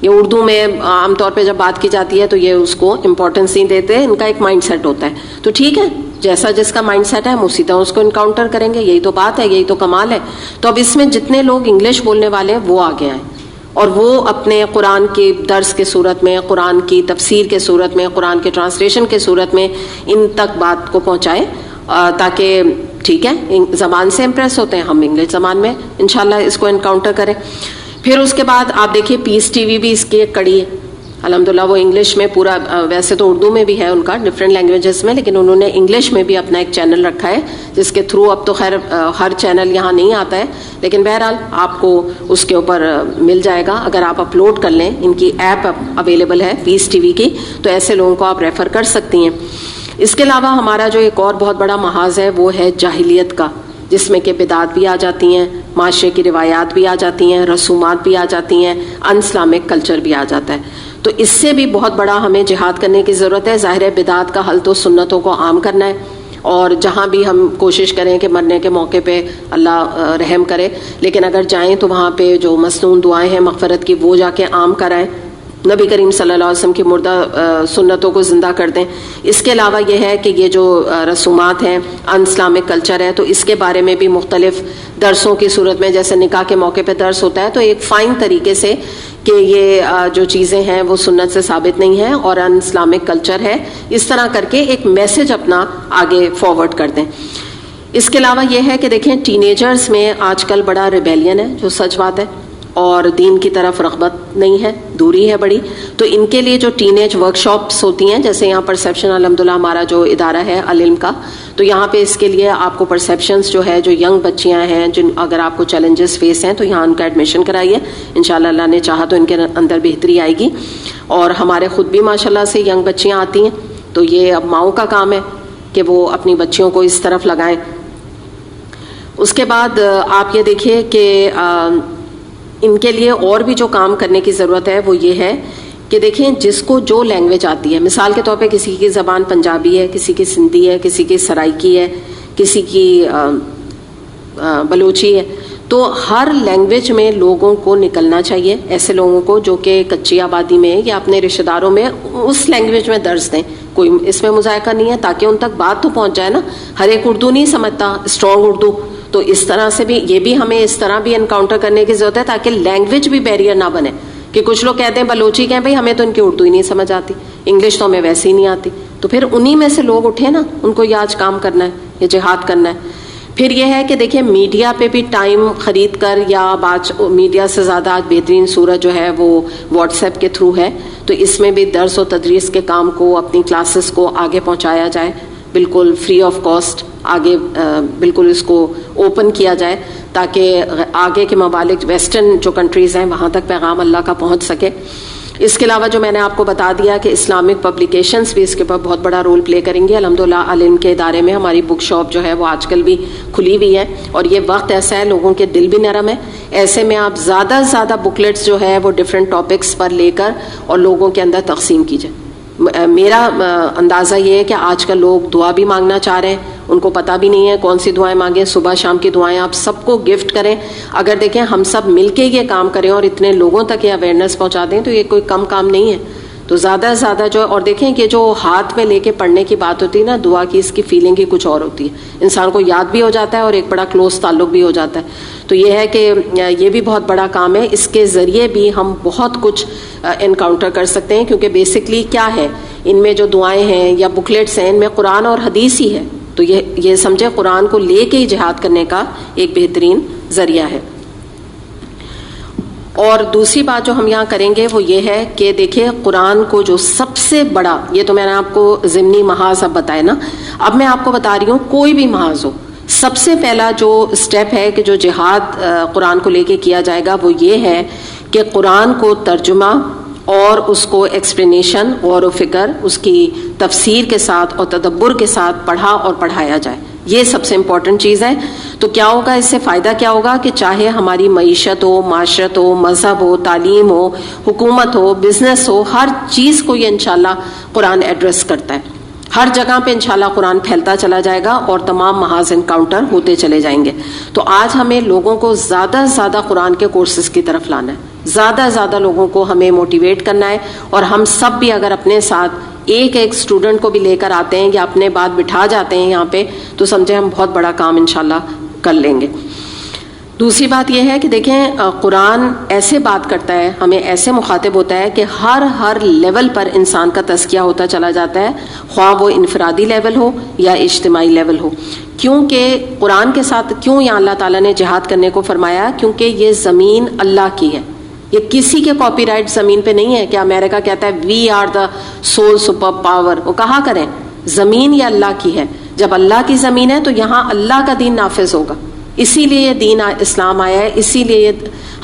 یہ اردو میں عام طور پہ جب بات کی جاتی ہے تو یہ اس کو امپورٹنس نہیں دیتے, ان کا ایک مائنڈ سیٹ ہوتا ہے. تو ٹھیک ہے, جیسا جس کا مائنڈ سیٹ ہے ہم اسی طرح اس کو انکاؤنٹر کریں گے, یہی تو بات ہے, یہی تو کمال ہے. تو اب اس میں جتنے لوگ انگلش بولنے والے ہیں وہ آگے آئیں اور وہ اپنے قرآن کے درس کے صورت میں, قرآن کی تفسیر کے صورت میں, قرآن کے ٹرانسلیشن کے صورت میں ان تک بات کو پہنچائے, تاکہ ٹھیک ہے زبان سے امپریس ہوتے ہیں, ہم انگلش زبان میں انشاءاللہ اس کو انکاؤنٹر کریں. پھر اس کے بعد آپ دیکھیے پیس ٹی وی بھی اس کی ایک کڑی ہے الحمدللہ. وہ انگلش میں پورا, ویسے تو اردو میں بھی ہے ان کا ڈفرینٹ لینگویجز میں, لیکن انہوں نے انگلش میں بھی اپنا ایک چینل رکھا ہے جس کے تھرو, اب تو خیر ہر چینل یہاں نہیں آتا ہے, لیکن بہرحال آپ کو اس کے اوپر مل جائے گا اگر آپ اپلوڈ کر لیں. ان کی ایپ اویلیبل ہے پیس ٹی وی کی, تو ایسے لوگوں کو آپ ریفر کر سکتی ہیں. اس کے علاوہ ہمارا جو ایک اور بہت بڑا محاذ ہے وہ ہے جاہلیت کا, جس میں کہ بدعات بھی آ جاتی ہیں, معاشرے کی روایات بھی آ جاتی ہیں, رسومات بھی آ جاتی ہیں, ان اسلامک کلچر بھی آ جاتا ہے. تو اس سے بھی بہت بڑا ہمیں جہاد کرنے کی ضرورت ہے. ظاہر ہے بدعات کا حل تو سنتوں کو عام کرنا ہے, اور جہاں بھی ہم کوشش کریں کہ مرنے کے موقع پہ اللہ رحم کرے، لیکن اگر جائیں تو وہاں پہ جو مسنون دعائیں ہیں مغفرت کی وہ جا کے عام کرائیں، نبی کریم صلی اللہ علیہ وسلم کی مردہ سنتوں کو زندہ کر دیں۔ اس کے علاوہ یہ ہے کہ یہ جو رسومات ہیں ان اسلامک کلچر ہے، تو اس کے بارے میں بھی مختلف درسوں کی صورت میں، جیسے نکاح کے موقع پہ درس ہوتا ہے، تو ایک فائن طریقے سے کہ یہ جو چیزیں ہیں وہ سنت سے ثابت نہیں ہیں اور ان اسلامک کلچر ہے، اس طرح کر کے ایک میسج اپنا آگے فارورڈ کر دیں۔ اس کے علاوہ یہ ہے کہ دیکھیں ٹین ایجرز میں آج کل بڑا ریبیلین ہے، جو سچ بات ہے، اور دین کی طرف رغبت نہیں ہے، دوری ہے بڑی، تو ان کے لیے جو ٹین ایج ورک شاپس ہوتی ہیں، جیسے یہاں پرسیپشن الحمدللہ ہمارا جو ادارہ ہے العلم کا، تو یہاں پہ اس کے لیے آپ کو پرسیپشنز جو ہے، جو ینگ بچیاں ہیں جن اگر آپ کو چیلنجز فیس ہیں تو یہاں ان کا ایڈمیشن کرائیے، انشاءاللہ اللہ نے چاہا تو ان کے اندر بہتری آئے گی۔ اور ہمارے خود بھی ماشاءاللہ سے ینگ بچیاں آتی ہیں، تو یہ اب ماؤں کا کام ہے کہ وہ اپنی بچیوں کو اس طرف لگائیں۔ اس کے بعد آپ یہ دیکھیے کہ ان کے لیے اور بھی جو کام کرنے کی ضرورت ہے وہ یہ ہے کہ دیکھیں جس کو جو لینگویج آتی ہے، مثال کے طور پہ کسی کی زبان پنجابی ہے، کسی کی سندھی ہے، کسی کی سرائکی ہے، کسی کی بلوچی ہے، تو ہر لینگویج میں لوگوں کو نکلنا چاہیے، ایسے لوگوں کو جو کہ کچی آبادی میں یا اپنے رشتہ داروں میں اس لینگویج میں درس دیں، کوئی اس میں مذائقہ نہیں ہے، تاکہ ان تک بات تو پہنچ جائے نا۔ ہر ایک اردو نہیں سمجھتا اسٹرانگ اردو، تو اس طرح سے بھی یہ بھی ہمیں اس طرح بھی انکاؤنٹر کرنے کی ضرورت ہے تاکہ لینگویج بھی بیریئر نہ بنے، کہ کچھ لوگ کہتے ہیں بلوچی کہیں بھائی ہمیں تو ان کی اردو ہی نہیں سمجھ آتی، انگلش تو ہمیں ویسے ہی نہیں آتی، تو پھر انہی میں سے لوگ اٹھے نا، ان کو یہ آج کام کرنا ہے، یہ جہاد کرنا ہے۔ پھر یہ ہے کہ دیکھیں میڈیا پہ بھی ٹائم خرید کر، یا آج میڈیا سے زیادہ آج بہترین صورت جو ہے وہ واٹس ایپ کے تھرو ہے، تو اس میں بھی درس و تدریس کے کام کو، اپنی کلاسز کو آگے پہنچایا جائے، بالکل فری آف کاسٹ، آگے بالکل اس کو اوپن کیا جائے تاکہ آگے کے ممالک ویسٹرن جو کنٹریز ہیں وہاں تک پیغام اللہ کا پہنچ سکے۔ اس کے علاوہ جو میں نے آپ کو بتا دیا کہ اسلامک پبلیکیشنز بھی اس کے اوپر بہت بڑا رول پلے کریں گے۔ الحمدللہ علم کے ادارے میں ہماری بک شاپ جو ہے وہ آج کل بھی کھلی ہوئی ہے، اور یہ وقت ایسا ہے لوگوں کے دل بھی نرم ہے، ایسے میں آپ زیادہ سے زیادہ بکلیٹس جو ہے وہ ڈفرینٹ ٹاپکس پر لے کر اور لوگوں کے اندر تقسیم کیجیے۔ میرا اندازہ یہ ہے کہ آج کل لوگ دعا بھی مانگنا چاہ رہے ہیں، ان کو پتہ بھی نہیں ہے کون سی دعائیں مانگیں، صبح شام کی دعائیں آپ سب کو گفٹ کریں۔ اگر دیکھیں ہم سب مل کے یہ کام کریں اور اتنے لوگوں تک یہ اویئرنیس پہنچا دیں تو یہ کوئی کم کام نہیں ہے۔ تو زیادہ سے زیادہ جو، اور دیکھیں کہ جو ہاتھ میں لے کے پڑھنے کی بات ہوتی ہے نا دعا کی، اس کی فیلنگ ہی کچھ اور ہوتی ہے، انسان کو یاد بھی ہو جاتا ہے اور ایک بڑا کلوز تعلق بھی ہو جاتا ہے۔ تو یہ ہے کہ یہ بھی بہت بڑا کام ہے، اس کے ذریعے بھی ہم بہت کچھ انکاؤنٹر کر سکتے ہیں، کیونکہ بیسکلی کیا ہے ان میں جو دعائیں ہیں یا بکلیٹس ہیں ان میں قرآن اور حدیث ہی ہے، تو یہ سمجھے قرآن کو لے کے ہی جہاد کرنے کا ایک بہترین ذریعہ ہے۔ اور دوسری بات جو ہم یہاں کریں گے وہ یہ ہے کہ دیکھیں قرآن کو جو سب سے بڑا، یہ تو میں نے آپ کو ضمنی محاذ اب بتایا نا، اب میں آپ کو بتا رہی ہوں کوئی بھی محاذ ہو، سب سے پہلا جو سٹیپ ہے کہ جو جہاد قرآن کو لے کے کیا جائے گا وہ یہ ہے کہ قرآن کو ترجمہ اور اس کو ایکسپلینیشن، غور و فکر، اس کی تفسیر کے ساتھ اور تدبر کے ساتھ پڑھا اور پڑھایا جائے، یہ سب سے امپورٹنٹ چیز ہے۔ تو کیا ہوگا اس سے فائدہ کیا ہوگا کہ چاہے ہماری معیشت ہو، معاشرت ہو، مذہب ہو، تعلیم ہو، حکومت ہو، بزنس ہو، ہر چیز کو یہ انشاءاللہ قرآن ایڈریس کرتا ہے، ہر جگہ پہ انشاءاللہ قرآن پھیلتا چلا جائے گا اور تمام محاذ انکاؤنٹر ہوتے چلے جائیں گے۔ تو آج ہمیں لوگوں کو زیادہ سے زیادہ قرآن کے کورسز کی طرف لانا ہے، زیادہ سے زیادہ لوگوں کو ہمیں موٹیویٹ کرنا ہے، اور ہم سب بھی اگر اپنے ساتھ ایک اسٹوڈنٹ کو بھی لے کر آتے ہیں یا اپنے بات بٹھا جاتے ہیں یہاں پہ تو سمجھیں ہم بہت بڑا کام انشاءاللہ کر لیں گے۔ دوسری بات یہ ہے کہ دیکھیں قرآن ایسے بات کرتا ہے، ہمیں ایسے مخاطب ہوتا ہے کہ ہر لیول پر انسان کا تزکیہ ہوتا چلا جاتا ہے، خواہ وہ انفرادی لیول ہو یا اجتماعی لیول ہو۔ کیونکہ قرآن کے ساتھ کیوں یہاں اللہ تعالیٰ نے جہاد کرنے کو فرمایا؟ کیونکہ یہ زمین اللہ کی ہے، یہ کسی کے کاپی رائٹ زمین پہ نہیں ہے کہ امریکہ کہتا ہے we are the sole super power, وہ کہا کریں زمین یہ اللہ کی ہے، جب اللہ کی زمین ہے تو یہاں اللہ کا دین نافذ ہوگا، اسی لیے یہ دین اسلام آیا ہے، اسی لیے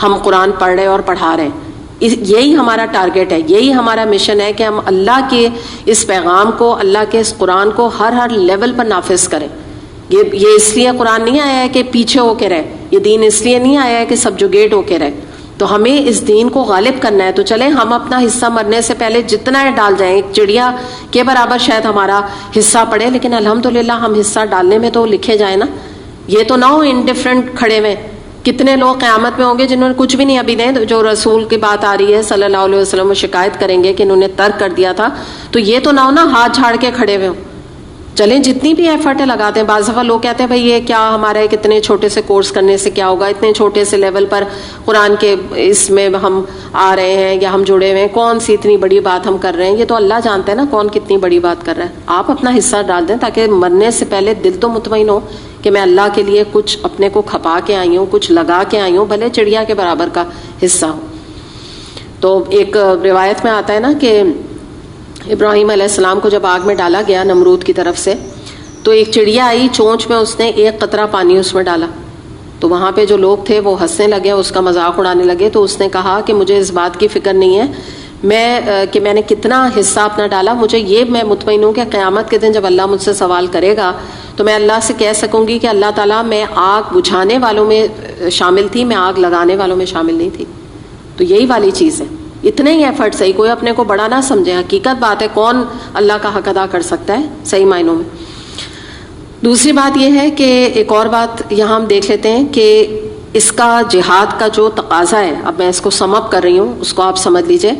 ہم قرآن پڑھ رہے اور پڑھا رہے ہیں، یہی ہمارا ٹارگیٹ ہے، یہی ہمارا مشن ہے کہ ہم اللہ کے اس پیغام کو، اللہ کے اس قرآن کو ہر لیول پر نافذ کریں۔ یہ اس لیے قرآن نہیں آیا ہے کہ پیچھے ہو کے رہے، یہ دین اس لیے نہیں آیا ہے کہ سبجوگیٹ ہو کے رہے، تو ہمیں اس دین کو غالب کرنا ہے، تو چلیں ہم اپنا حصہ مرنے سے پہلے جتنا ہے ڈال جائیں. ایک چڑیا کے برابر شاید ہمارا حصہ پڑے، لیکن الحمدللہ ہم حصہ ڈالنے میں تو لکھے جائیں نا. یہ تو نہ ہو انڈیفرنٹ کھڑے ہوئے. کتنے لوگ قیامت میں ہوں گے جنہوں نے کچھ بھی نہیں ابھی دیں، جو رسول کی بات آ رہی ہے صلی اللہ علیہ وسلم، وہ شکایت کریں گے کہ انہوں نے ترک کر دیا تھا. تو یہ تو نہ ہو نا ہاتھ جھاڑ کے کھڑے ہوئے ہوں. چلیں جتنی بھی ایفرٹ لگاتے ہیں. بعض دفعہ لوگ کہتے ہیں بھائی یہ کیا ہمارا ایک اتنے چھوٹے سے کورس کرنے سے کیا ہوگا، اتنے چھوٹے سے لیول پر قرآن کے اس میں ہم آ رہے ہیں یا ہم جڑے ہوئے ہیں، کون سی اتنی بڑی بات ہم کر رہے ہیں. یہ تو اللہ جانتے ہیں نا کون کتنی بڑی بات کر رہا ہے. آپ اپنا حصہ ڈال دیں تاکہ مرنے سے پہلے دل تو مطمئن ہو کہ میں اللہ کے لیے کچھ اپنے کو کھپا کے آئی ہوں، کچھ لگا کے آئی ہوں، بھلے چڑیا کے برابر کا حصہ ہو. تو ایک روایت میں آتا ہے نا کہ ابراہیم علیہ السلام کو جب آگ میں ڈالا گیا نمرود کی طرف سے، تو ایک چڑیا آئی چونچ میں، اس نے ایک قطرہ پانی اس میں ڈالا. تو وہاں پہ جو لوگ تھے وہ ہنسنے لگے، اس کا مذاق اڑانے لگے. تو اس نے کہا کہ مجھے اس بات کی فکر نہیں ہے میں نے کتنا حصہ اپنا ڈالا، مجھے یہ میں مطمئن ہوں کہ قیامت کے دن جب اللہ مجھ سے سوال کرے گا تو میں اللہ سے کہہ سکوں گی کہ اللہ تعالیٰ میں آگ بجھانے والوں میں شامل تھی، میں آگ لگانے والوں میں شامل نہیں تھی. تو یہی والی چیز ہے. اتنے ہی ایفرٹ صحیح، کوئی اپنے کو بڑا نہ سمجھے. حقیقت بات ہے کون اللہ کا حق ادا کر سکتا ہے صحیح معنوں میں. دوسری بات یہ ہے کہ ایک اور بات یہاں ہم دیکھ لیتے ہیں کہ اس کا جہاد کا جو تقاضا ہے، اب میں اس کو سم اپ کر رہی ہوں، اس کو آپ سمجھ لیجئے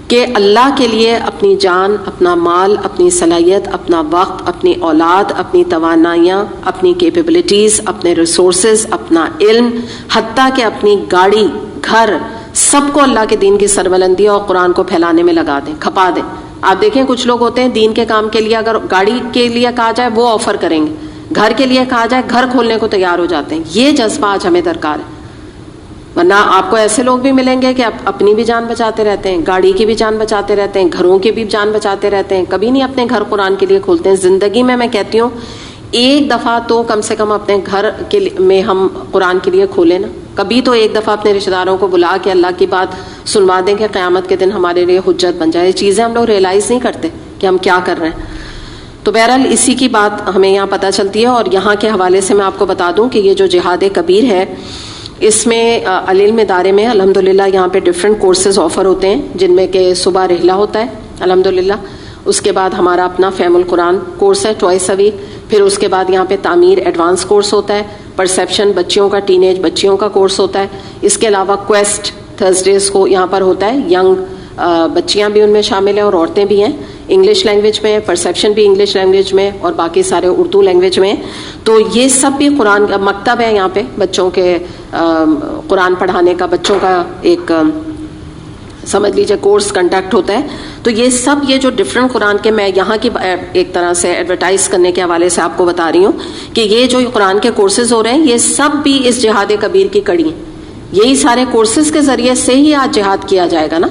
کہ اللہ کے لیے اپنی جان، اپنا مال، اپنی صلاحیت، اپنا وقت، اپنی اولاد، اپنی توانائیاں، اپنی کیپیبلٹیز، اپنے ریسورسز، اپنا علم، حتیٰ کہ اپنی گاڑی، گھر، سب کو اللہ کے دین کی سربلندی اور قرآن کو پھیلانے میں لگا دیں، کھپا دیں. آپ دیکھیں کچھ لوگ ہوتے ہیں دین کے کام کے لیے اگر گاڑی کے لیے کہا جائے وہ آفر کریں گے، گھر کے لیے کہا جائے گھر کھولنے کو تیار ہو جاتے ہیں. یہ جذبہ آج ہمیں درکار ہے. ورنہ آپ کو ایسے لوگ بھی ملیں گے کہ اپنی بھی جان بچاتے رہتے ہیں، گاڑی کی بھی جان بچاتے رہتے ہیں، گھروں کی بھی جان بچاتے رہتے ہیں، کبھی نہیں اپنے گھر قرآن کے لیے کھولتے ہیں. زندگی میں کہتی ہوں ایک دفعہ تو کم سے کم اپنے گھر میں ہم قرآن کے لیے کھولیں نا. کبھی تو ایک دفعہ اپنے رشتہ داروں کو بلا کے اللہ کی بات سنوا دیں کہ قیامت کے دن ہمارے لیے حجت بن جائے. یہ چیزیں ہم لوگ ریئلائز نہیں کرتے کہ ہم کیا کر رہے ہیں. تو بہرحال اسی کی بات ہمیں یہاں پتہ چلتی ہے. اور یہاں کے حوالے سے میں آپ کو بتا دوں کہ یہ جو جہاد کبیر ہے، اس میں العلم ادارے میں الحمدللہ یہاں پہ ڈفرینٹ کورسز آفر ہوتے ہیں، جن میں کہ صبح رحلہ ہوتا ہے الحمدللہ. اس کے بعد ہمارا اپنا فہم القرآن کورس ہے ٹوائس اے ویک. پھر اس کے بعد یہاں پہ تعمیر ایڈوانس کورس ہوتا ہے. پرسیپشن بچیوں کا، ٹین ایج بچیوں کا کورس ہوتا ہے. اس کے علاوہ کویسٹ تھرسڈیز کو یہاں پر ہوتا ہے. ینگ بچیاں بھی ان میں شامل ہیں اور عورتیں بھی ہیں. انگلش لینگویج میں، پرسیپشن بھی انگلش لینگویج میں، اور باقی سارے اردو لینگویج میں. تو یہ سب بھی قرآن کا مکتب ہے یہاں پہ، بچوں کے قرآن پڑھانے کا، بچوں کا ایک سمجھ لیجیے کورس کنڈکٹ ہوتا ہے. تو یہ سب یہ جو ڈفرینٹ قرآن کے، میں یہاں کی ایک طرح سے ایڈورٹائز کرنے کے حوالے سے آپ کو بتا رہی ہوں کہ یہ جو قرآن کے کورسز ہو رہے ہیں یہ سب بھی اس جہاد کبیر کی کڑی ہیں. یہی سارے کورسز کے ذریعے سے ہی آج جہاد کیا جائے گا نا.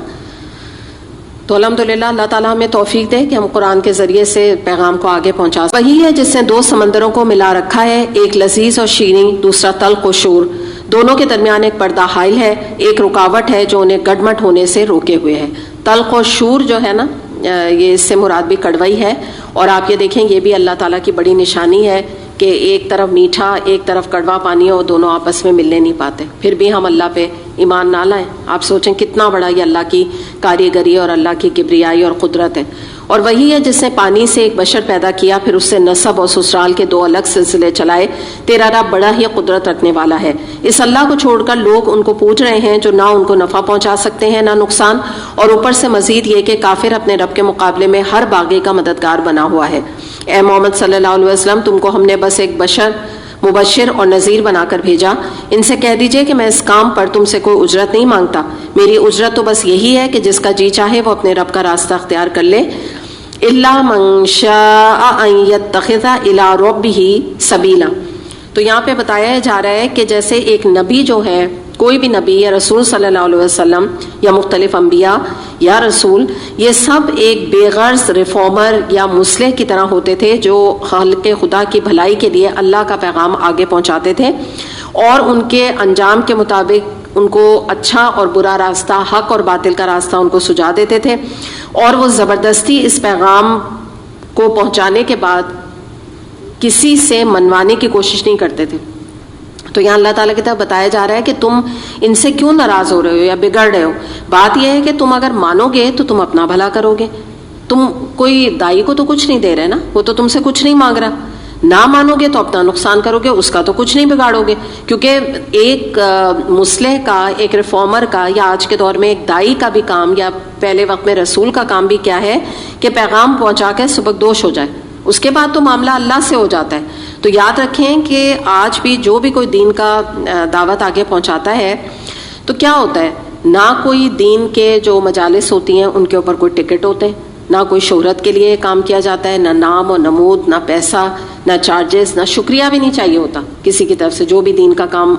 تو الحمدللہ اللہ تعالیٰ ہمیں توفیق دے کہ ہم قرآن کے ذریعے سے پیغام کو آگے پہنچا. وہی ہے جس نے دو سمندروں کو ملا رکھا ہے، ایک لذیذ اور شیریں، دوسرا تلخ و شور. دونوں کے درمیان ایک پردہ حائل ہے، ایک رکاوٹ ہے جو انہیں گڈمٹ ہونے سے روکے ہوئے ہے. تلخ و شور جو ہے نا، یہ اس سے مراد بھی کڑوئی ہے. اور آپ یہ دیکھیں یہ بھی اللہ تعالیٰ کی بڑی نشانی ہے کہ ایک طرف میٹھا ایک طرف کڑوا پانی ہو، دونوں آپس میں ملنے نہیں پاتے، پھر بھی ہم اللہ پہ ایمان نہ لائیں. آپ سوچیں کتنا بڑا یہ اللہ کی کاریگری اور اللہ کی کبریائی اور قدرت ہے. اور وہی ہے جس نے پانی سے ایک بشر پیدا کیا، پھر اس سے نسب اور سسرال کے دو الگ سلسلے چلائے. تیرا رب بڑا ہی قدرت رکھنے والا ہے. اس اللہ کو چھوڑ کر لوگ ان کو پوج رہے ہیں جو نہ ان کو نفع پہنچا سکتے ہیں نہ نقصان، اور اوپر سے مزید یہ کہ کافر اپنے رب کے مقابلے میں ہر باغی کا مددگار بنا ہوا ہے. اے محمد صلی اللہ علیہ وسلم، تم کو ہم نے بس ایک بشر مبشر اور نذیر بنا کر بھیجا. ان سے کہہ دیجئے کہ میں اس کام پر تم سے کوئی اجرت نہیں مانگتا. میری اجرت تو بس یہی ہے کہ جس کا جی چاہے وہ اپنے رب کا راستہ اختیار کر لے. الا من شاء ان يتخذ الى ربه سبیلا. تو یہاں پہ بتایا جا رہا ہے کہ جیسے ایک نبی جو ہے، کوئی بھی نبی یا رسول صلی اللہ علیہ وسلم یا مختلف انبیاء یا رسول، یہ سب ایک بے غرض ریفارمر یا مصلح کی طرح ہوتے تھے جو خالق خدا کی بھلائی کے لیے اللہ کا پیغام آگے پہنچاتے تھے، اور ان کے انجام کے مطابق ان کو اچھا اور برا راستہ، حق اور باطل کا راستہ ان کو سجا دیتے تھے. اور وہ زبردستی اس پیغام کو پہنچانے کے بعد کسی سے منوانے کی کوشش نہیں کرتے تھے. تو یہاں اللہ تعالیٰ کی طرف بتایا جا رہا ہے کہ تم ان سے کیوں ناراض ہو رہے ہو یا بگڑ رہے ہو. بات یہ ہے کہ تم اگر مانو گے تو تم اپنا بھلا کرو گے. تم کوئی دائی کو تو کچھ نہیں دے رہے نا, وہ تو تم سے کچھ نہیں مانگ رہا. نہ مانو گے تو اپنا نقصان کرو گے, اس کا تو کچھ نہیں بگاڑو گے. کیونکہ ایک مصلح کا, ایک ریفارمر کا, یا آج کے دور میں ایک دائی کا بھی کام, یا پہلے وقت میں رسول کا کام بھی کیا ہے کہ پیغام پہنچا کے سبکدوش ہو جائے. اس کے بعد تو معاملہ اللہ سے ہو جاتا ہے. تو یاد رکھیں کہ آج بھی جو بھی کوئی دین کا دعوت آگے پہنچاتا ہے تو کیا ہوتا ہے, نہ کوئی دین کے جو مجالس ہوتی ہیں ان کے اوپر کوئی ٹکٹ ہوتے ہیں, نہ کوئی شہرت کے لیے کام کیا جاتا ہے, نہ نام و نمود, نہ پیسہ, نہ چارجز, نہ شکریہ بھی نہیں چاہیے ہوتا کسی کی طرف سے جو بھی دین کا کام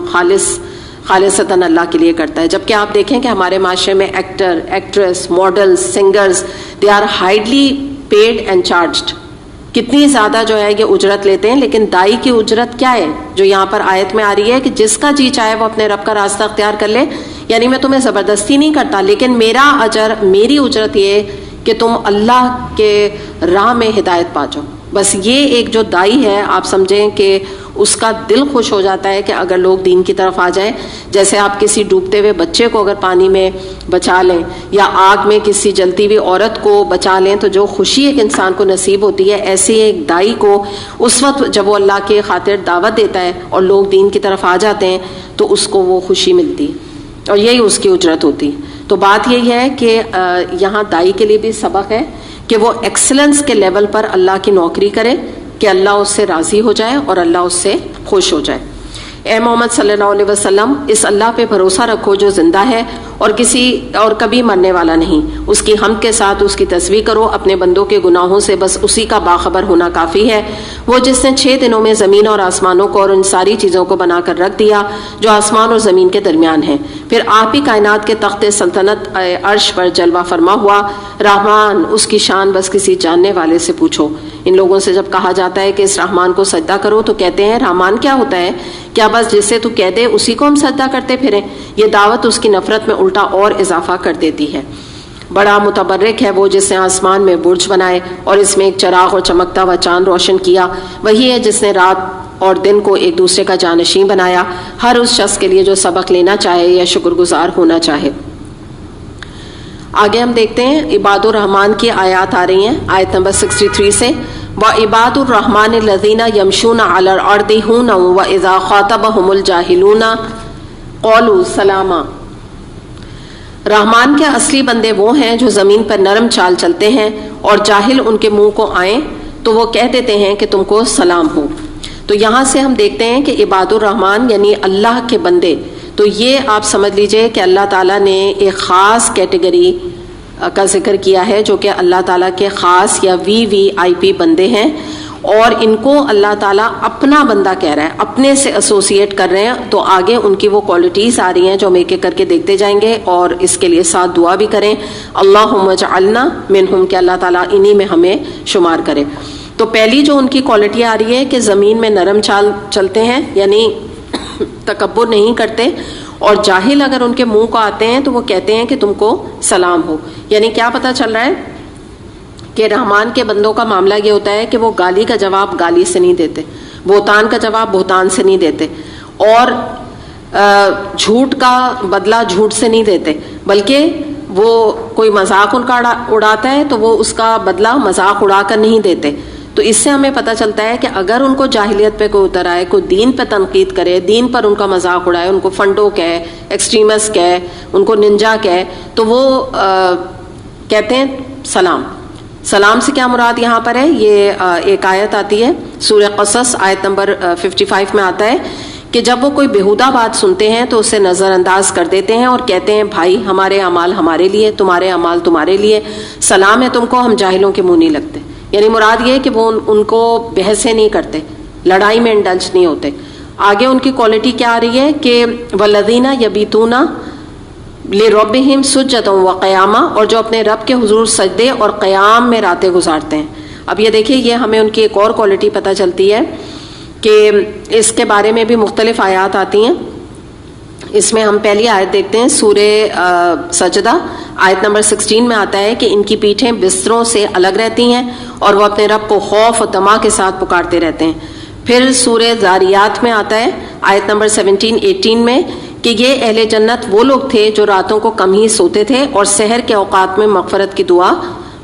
خالصتاً اللہ کے لیے کرتا ہے. جبکہ آپ دیکھیں کہ ہمارے معاشرے میں actor, actress, models, singers, they are highly paid and charged. کتنی زیادہ جو ہے یہ اجرت لیتے ہیں. لیکن دائی کی اجرت کیا ہے جو یہاں پر آیت میں آ رہی ہے کہ جس کا جی چاہے وہ اپنے رب کا راستہ اختیار کر لے. یعنی میں تمہیں زبردستی نہیں کرتا, لیکن میرا اجر, میری اجرت یہ کہ تم اللہ کے راہ میں ہدایت پا جاؤ. بس یہ ایک جو دائی ہے آپ سمجھیں کہ اس کا دل خوش ہو جاتا ہے کہ اگر لوگ دین کی طرف آ جائیں. جیسے آپ کسی ڈوبتے ہوئے بچے کو اگر پانی میں بچا لیں یا آگ میں کسی جلتی ہوئی عورت کو بچا لیں تو جو خوشی ایک انسان کو نصیب ہوتی ہے, ایسی ایک دائی کو اس وقت جب وہ اللہ کے خاطر دعوت دیتا ہے اور لوگ دین کی طرف آ جاتے ہیں تو اس کو وہ خوشی ملتی ہے اور یہی اس کی اجرت ہوتی ہے. تو بات یہی ہے کہ یہاں دائی کے لیے بھی سبق ہے کہ وہ ایکسلنس کے لیول پر اللہ کی نوکری کرے کہ اللہ اس سے راضی ہو جائے اور اللہ اس سے خوش ہو جائے. اے محمد صلی اللہ علیہ وسلم, اس اللہ پہ بھروسہ رکھو جو زندہ ہے اور کبھی مرنے والا نہیں. اس کی حمد کے ساتھ اس کی تسبیح کرو. اپنے بندوں کے گناہوں سے بس اسی کا باخبر ہونا کافی ہے. وہ جس نے 6 دنوں میں زمین اور آسمانوں کو اور ان ساری چیزوں کو بنا کر رکھ دیا جو آسمان اور زمین کے درمیان ہیں. پھر آپ ہی کائنات کے تخت سلطنت عرش پر جلوہ فرما ہوا رحمان, اس کی شان بس کسی جاننے والے سے پوچھو. ان لوگوں سے جب کہا جاتا ہے کہ اس رحمان کو سجدہ کرو تو کہتے ہیں رحمان کیا ہوتا ہے, کیا بس جسے تو کہہ دے اسی کو ہم سجدہ کرتے پھریں. یہ دعوت اس کی نفرت میں الٹا اور اضافہ کر دیتی ہے. بڑا متبرک ہے وہ جس نے آسمان میں برج بنائے اور اس میں ایک چراغ اور چمکتا ہوا چاند روشن کیا. وہی ہے جس نے رات اور دن کو ایک دوسرے کا جانشین بنایا, ہر اس شخص کے لیے جو سبق لینا چاہے یا شکر گزار ہونا چاہے. آگے ہم دیکھتے ہیں عباد الرحمن کی آیات آ رہی ہیں آیت نمبر 63 سے. وعباد الرحمن الذین یمشون علی الارض ہونا واذا خاطبهم الجاہلون قالوا سلاما. رحمان کے اصلی بندے وہ ہیں جو زمین پر نرم چال چلتے ہیں اور جاہل ان کے منہ کو آئیں تو وہ کہہ دیتے ہیں کہ تم کو سلام ہو. تو یہاں سے ہم دیکھتے ہیں کہ عباد الرحمن یعنی اللہ کے بندے, تو یہ آپ سمجھ لیجئے کہ اللہ تعالیٰ نے ایک خاص کیٹیگری کا ذکر کیا ہے جو کہ اللہ تعالیٰ کے خاص یا VIP بندے ہیں, اور ان کو اللہ تعالیٰ اپنا بندہ کہہ رہا ہے, اپنے سے ایسوسیٹ کر رہے ہیں. تو آگے ان کی وہ کوالٹیز آ رہی ہیں جو ہم ایک ایک کر کے دیکھتے جائیں گے اور اس کے لیے ساتھ دعا بھی کریں اللہم اجعلنا منہم, کہ اللہ تعالیٰ انہی میں ہمیں شمار کرے. تو پہلی جو ان کی کوالٹی آ رہی ہے کہ زمین میں نرم چال چلتے ہیں, یعنی تکبر نہیں کرتے, اور جاہل اگر ان کے منہ کو آتے ہیں تو وہ کہتے ہیں کہ تم کو سلام ہو. یعنی کیا پتہ چل رہا ہے کہ رحمان کے بندوں کا معاملہ یہ ہوتا ہے کہ وہ گالی کا جواب گالی سے نہیں دیتے, بہتان کا جواب بہتان سے نہیں دیتے, اور جھوٹ کا بدلہ جھوٹ سے نہیں دیتے, بلکہ وہ کوئی مذاق ان کا اڑاتا ہے تو وہ اس کا بدلہ مذاق اڑا کر نہیں دیتے. تو اس سے ہمیں پتہ چلتا ہے کہ اگر ان کو جاہلیت پہ کوئی اتر آئے, کوئی دین پہ تنقید کرے, دین پر ان کا مذاق اڑائے, ان کو فنڈو کہے, ایکسٹریمسٹ کہے, ان کو ننجا کہے, تو وہ کہتے ہیں سلام. سلام سے کیا مراد یہاں پر ہے, یہ ایک آیت آتی ہے سورہ قصص آیت نمبر 55 میں آتا ہے کہ جب وہ کوئی بیہودہ بات سنتے ہیں تو اسے نظر انداز کر دیتے ہیں اور کہتے ہیں بھائی ہمارے اعمال ہمارے لیے, تمہارے اعمال تمہارے لیے, سلام ہے تم کو, ہم جاہلوں کے منہ نہیں لگتے. یعنی مراد یہ کہ وہ ان کو بحثیں نہیں کرتے, لڑائی میں انڈلج نہیں ہوتے. آگے ان کی کوالٹی کیا آ رہی ہے کہ والذین یبیتون لربہم سجدا وقیاما, اور جو اپنے رب کے حضور سجدے اور قیام میں راتیں گزارتے ہیں. اب یہ دیکھیے یہ ہمیں ان کی ایک اور کوالٹی پتہ چلتی ہے کہ اس کے بارے میں بھی مختلف آیات آتی ہیں. اس میں ہم پہلی آیت دیکھتے ہیں سورہ سجدہ آیت نمبر 16 میں آتا ہے کہ ان کی پیٹھیں بستروں سے الگ رہتی ہیں اور وہ اپنے رب کو خوف و طمع کے ساتھ پکارتے رہتے ہیں. پھر سورہ زاریات میں آتا ہے آیت نمبر 17-18 میں کہ یہ اہل جنت وہ لوگ تھے جو راتوں کو کم ہی سوتے تھے اور سحر کے اوقات میں مغفرت کی دعا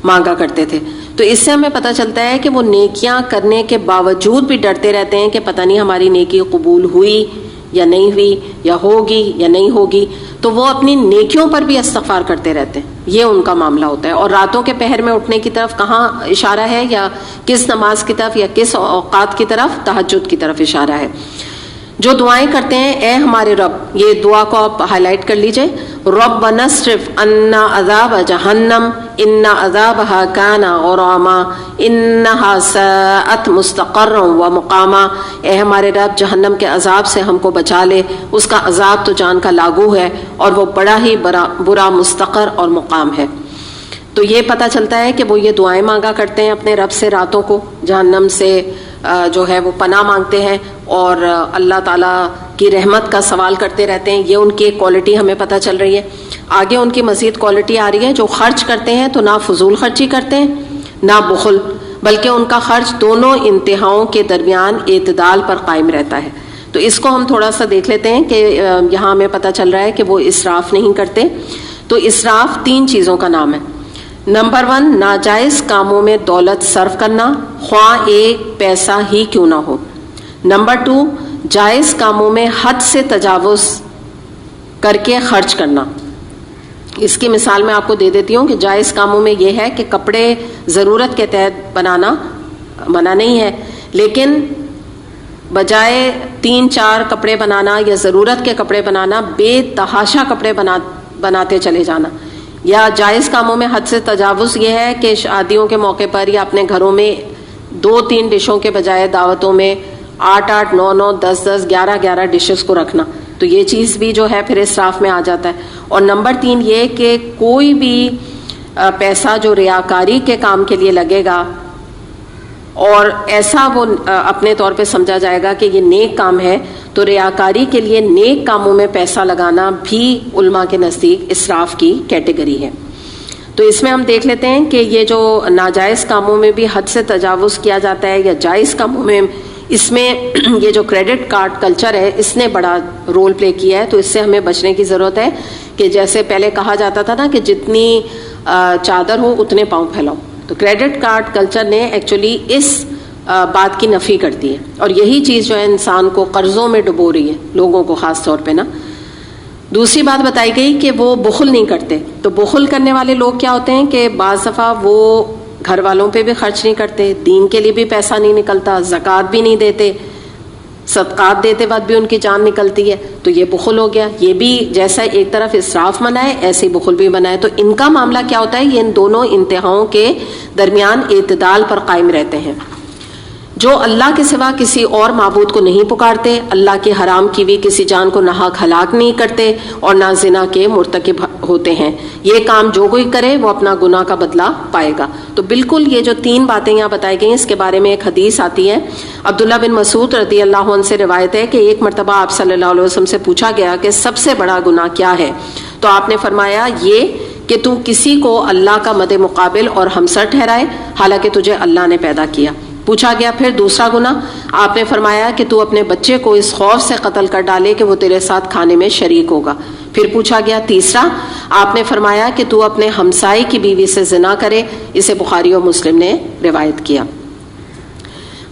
مانگا کرتے تھے. تو اس سے ہمیں پتہ چلتا ہے کہ وہ نیکیاں کرنے کے باوجود بھی ڈرتے رہتے ہیں کہ پتہ نہیں ہماری نیکی قبول ہوئی یا نہیں ہوئی, یا ہوگی یا نہیں ہوگی. تو وہ اپنی نیکیوں پر بھی استغفار کرتے رہتے ہیں, یہ ان کا معاملہ ہوتا ہے. اور راتوں کے پہر میں اٹھنے کی طرف کہاں اشارہ ہے, یا کس نماز کی طرف, یا کس اوقات کی طرف؟ تہجد کی طرف اشارہ ہے. جو دعائیں کرتے ہیں اے ہمارے رب, یہ دعا کو آپ ہائی لائٹ کر لیجئے, ربنا اصرف عنا عذاب جہنم ان عذابها کان غراما انها ساءت مستقرا ومقاما. اے ہمارے رب جہنم کے عذاب سے ہم کو بچا لے, اس کا عذاب تو جان کا لاگو ہے اور وہ بڑا ہی برا مستقر اور مقام ہے. تو یہ پتہ چلتا ہے کہ وہ یہ دعائیں مانگا کرتے ہیں اپنے رب سے راتوں کو, جہنم سے جو ہے وہ پناہ مانگتے ہیں اور اللہ تعالیٰ کی رحمت کا سوال کرتے رہتے ہیں. یہ ان کی ایک کوالٹی ہمیں پتہ چل رہی ہے. آگے ان کی مزید کوالٹی آ رہی ہے, جو خرچ کرتے ہیں تو نہ فضول خرچی کرتے ہیں نہ بخل, بلکہ ان کا خرچ دونوں انتہاؤں کے درمیان اعتدال پر قائم رہتا ہے. تو اس کو ہم تھوڑا سا دیکھ لیتے ہیں کہ یہاں ہمیں پتہ چل رہا ہے کہ وہ اسراف نہیں کرتے. تو اسراف 3 چیزوں کا نام ہے. نمبر 1, ناجائز کاموں میں دولت صرف کرنا, خواہ ایک پیسہ ہی کیوں نہ ہو. نمبر 2, جائز کاموں میں حد سے تجاوز کر کے خرچ کرنا. اس کی مثال میں آپ کو دے دیتی ہوں کہ جائز کاموں میں یہ ہے کہ کپڑے ضرورت کے تحت بنانا منع نہیں ہے, لیکن بجائے 3-4 کپڑے بنانا یا ضرورت کے کپڑے بنانا, بے تحاشا کپڑے بناتے چلے جانا. یا جائز کاموں میں حد سے تجاوز یہ ہے کہ شادیوں کے موقع پر یا اپنے گھروں میں 2-3 ڈشوں کے بجائے دعوتوں میں 8-8, 9-9, 10-10, 11-11 ڈشز کو رکھنا. تو یہ چیز بھی جو ہے پھر اسراف میں آ جاتا ہے. اور نمبر 3 یہ کہ کوئی بھی پیسہ جو ریاکاری کے کام کے لیے لگے گا اور ایسا وہ اپنے طور پہ سمجھا جائے گا کہ یہ نیک کام ہے, تو ریاکاری کے لیے نیک کاموں میں پیسہ لگانا بھی علماء کے نزدیک اسراف کی کیٹیگری ہے. تو اس میں ہم دیکھ لیتے ہیں کہ یہ جو ناجائز کاموں میں بھی حد سے تجاوز کیا جاتا ہے یا جائز کاموں میں, اس میں یہ جو کریڈٹ کارڈ کلچر ہے اس نے بڑا رول پلے کیا ہے. تو اس سے ہمیں بچنے کی ضرورت ہے کہ جیسے پہلے کہا جاتا تھا نا کہ جتنی چادر ہو اتنے پاؤں پھیلاؤ, تو کریڈٹ کارڈ کلچر نے ایکچولی اس بات کی نفی کرتی ہے. اور یہی چیز جو ہے انسان کو قرضوں میں ڈبو رہی ہے, لوگوں کو خاص طور پہ نا. دوسری بات بتائی گئی کہ وہ بخل نہیں کرتے. تو بخل کرنے والے لوگ کیا ہوتے ہیں کہ بعض دفعہ وہ گھر والوں پہ بھی خرچ نہیں کرتے, دین کے لیے بھی پیسہ نہیں نکلتا, زکوٰۃ بھی نہیں دیتے, صدقات دیتے وقت بھی ان کی جان نکلتی ہے. تو یہ بخل ہو گیا. یہ بھی جیسا ایک طرف اسراف منع ہے ایسے بخل بھی منع ہے. تو ان کا معاملہ کیا ہوتا ہے, یہ ان دونوں انتہاؤں کے درمیان اعتدال پر قائم رہتے ہیں. جو اللہ کے سوا کسی اور معبود کو نہیں پکارتے, اللہ کے حرام کی بھی کسی جان کو ناحق ہلاک نہیں کرتے, اور نہ زنا کے مرتکب ہوتے ہیں. یہ کام جو کوئی کرے وہ اپنا گناہ کا بدلہ پائے گا. تو بالکل یہ جو 3 باتیں یہاں بتائی گئی, اس کے بارے میں ایک حدیث آتی ہے. عبداللہ بن مسعود رضی اللہ عنہ سے روایت ہے کہ ایک مرتبہ آپ صلی اللہ علیہ وسلم سے پوچھا گیا کہ سب سے بڑا گناہ کیا ہے, تو آپ نے فرمایا یہ کہ تو کسی کو اللہ کا مد مقابل اور ہمسر ٹھہرائے حالانکہ تجھے اللہ نے پیدا کیا. پوچھا گیا پھر دوسرا گناہ, آپ نے فرمایا کہ تو اپنے بچے کو اس خوف سے قتل کر ڈالے کہ وہ تیرے ساتھ کھانے میں شریک ہوگا. پھر پوچھا گیا تیسرا, آپ نے فرمایا کہ تو اپنے ہمسائے کی بیوی سے زنا کرے. اسے بخاری و مسلم نے روایت کیا.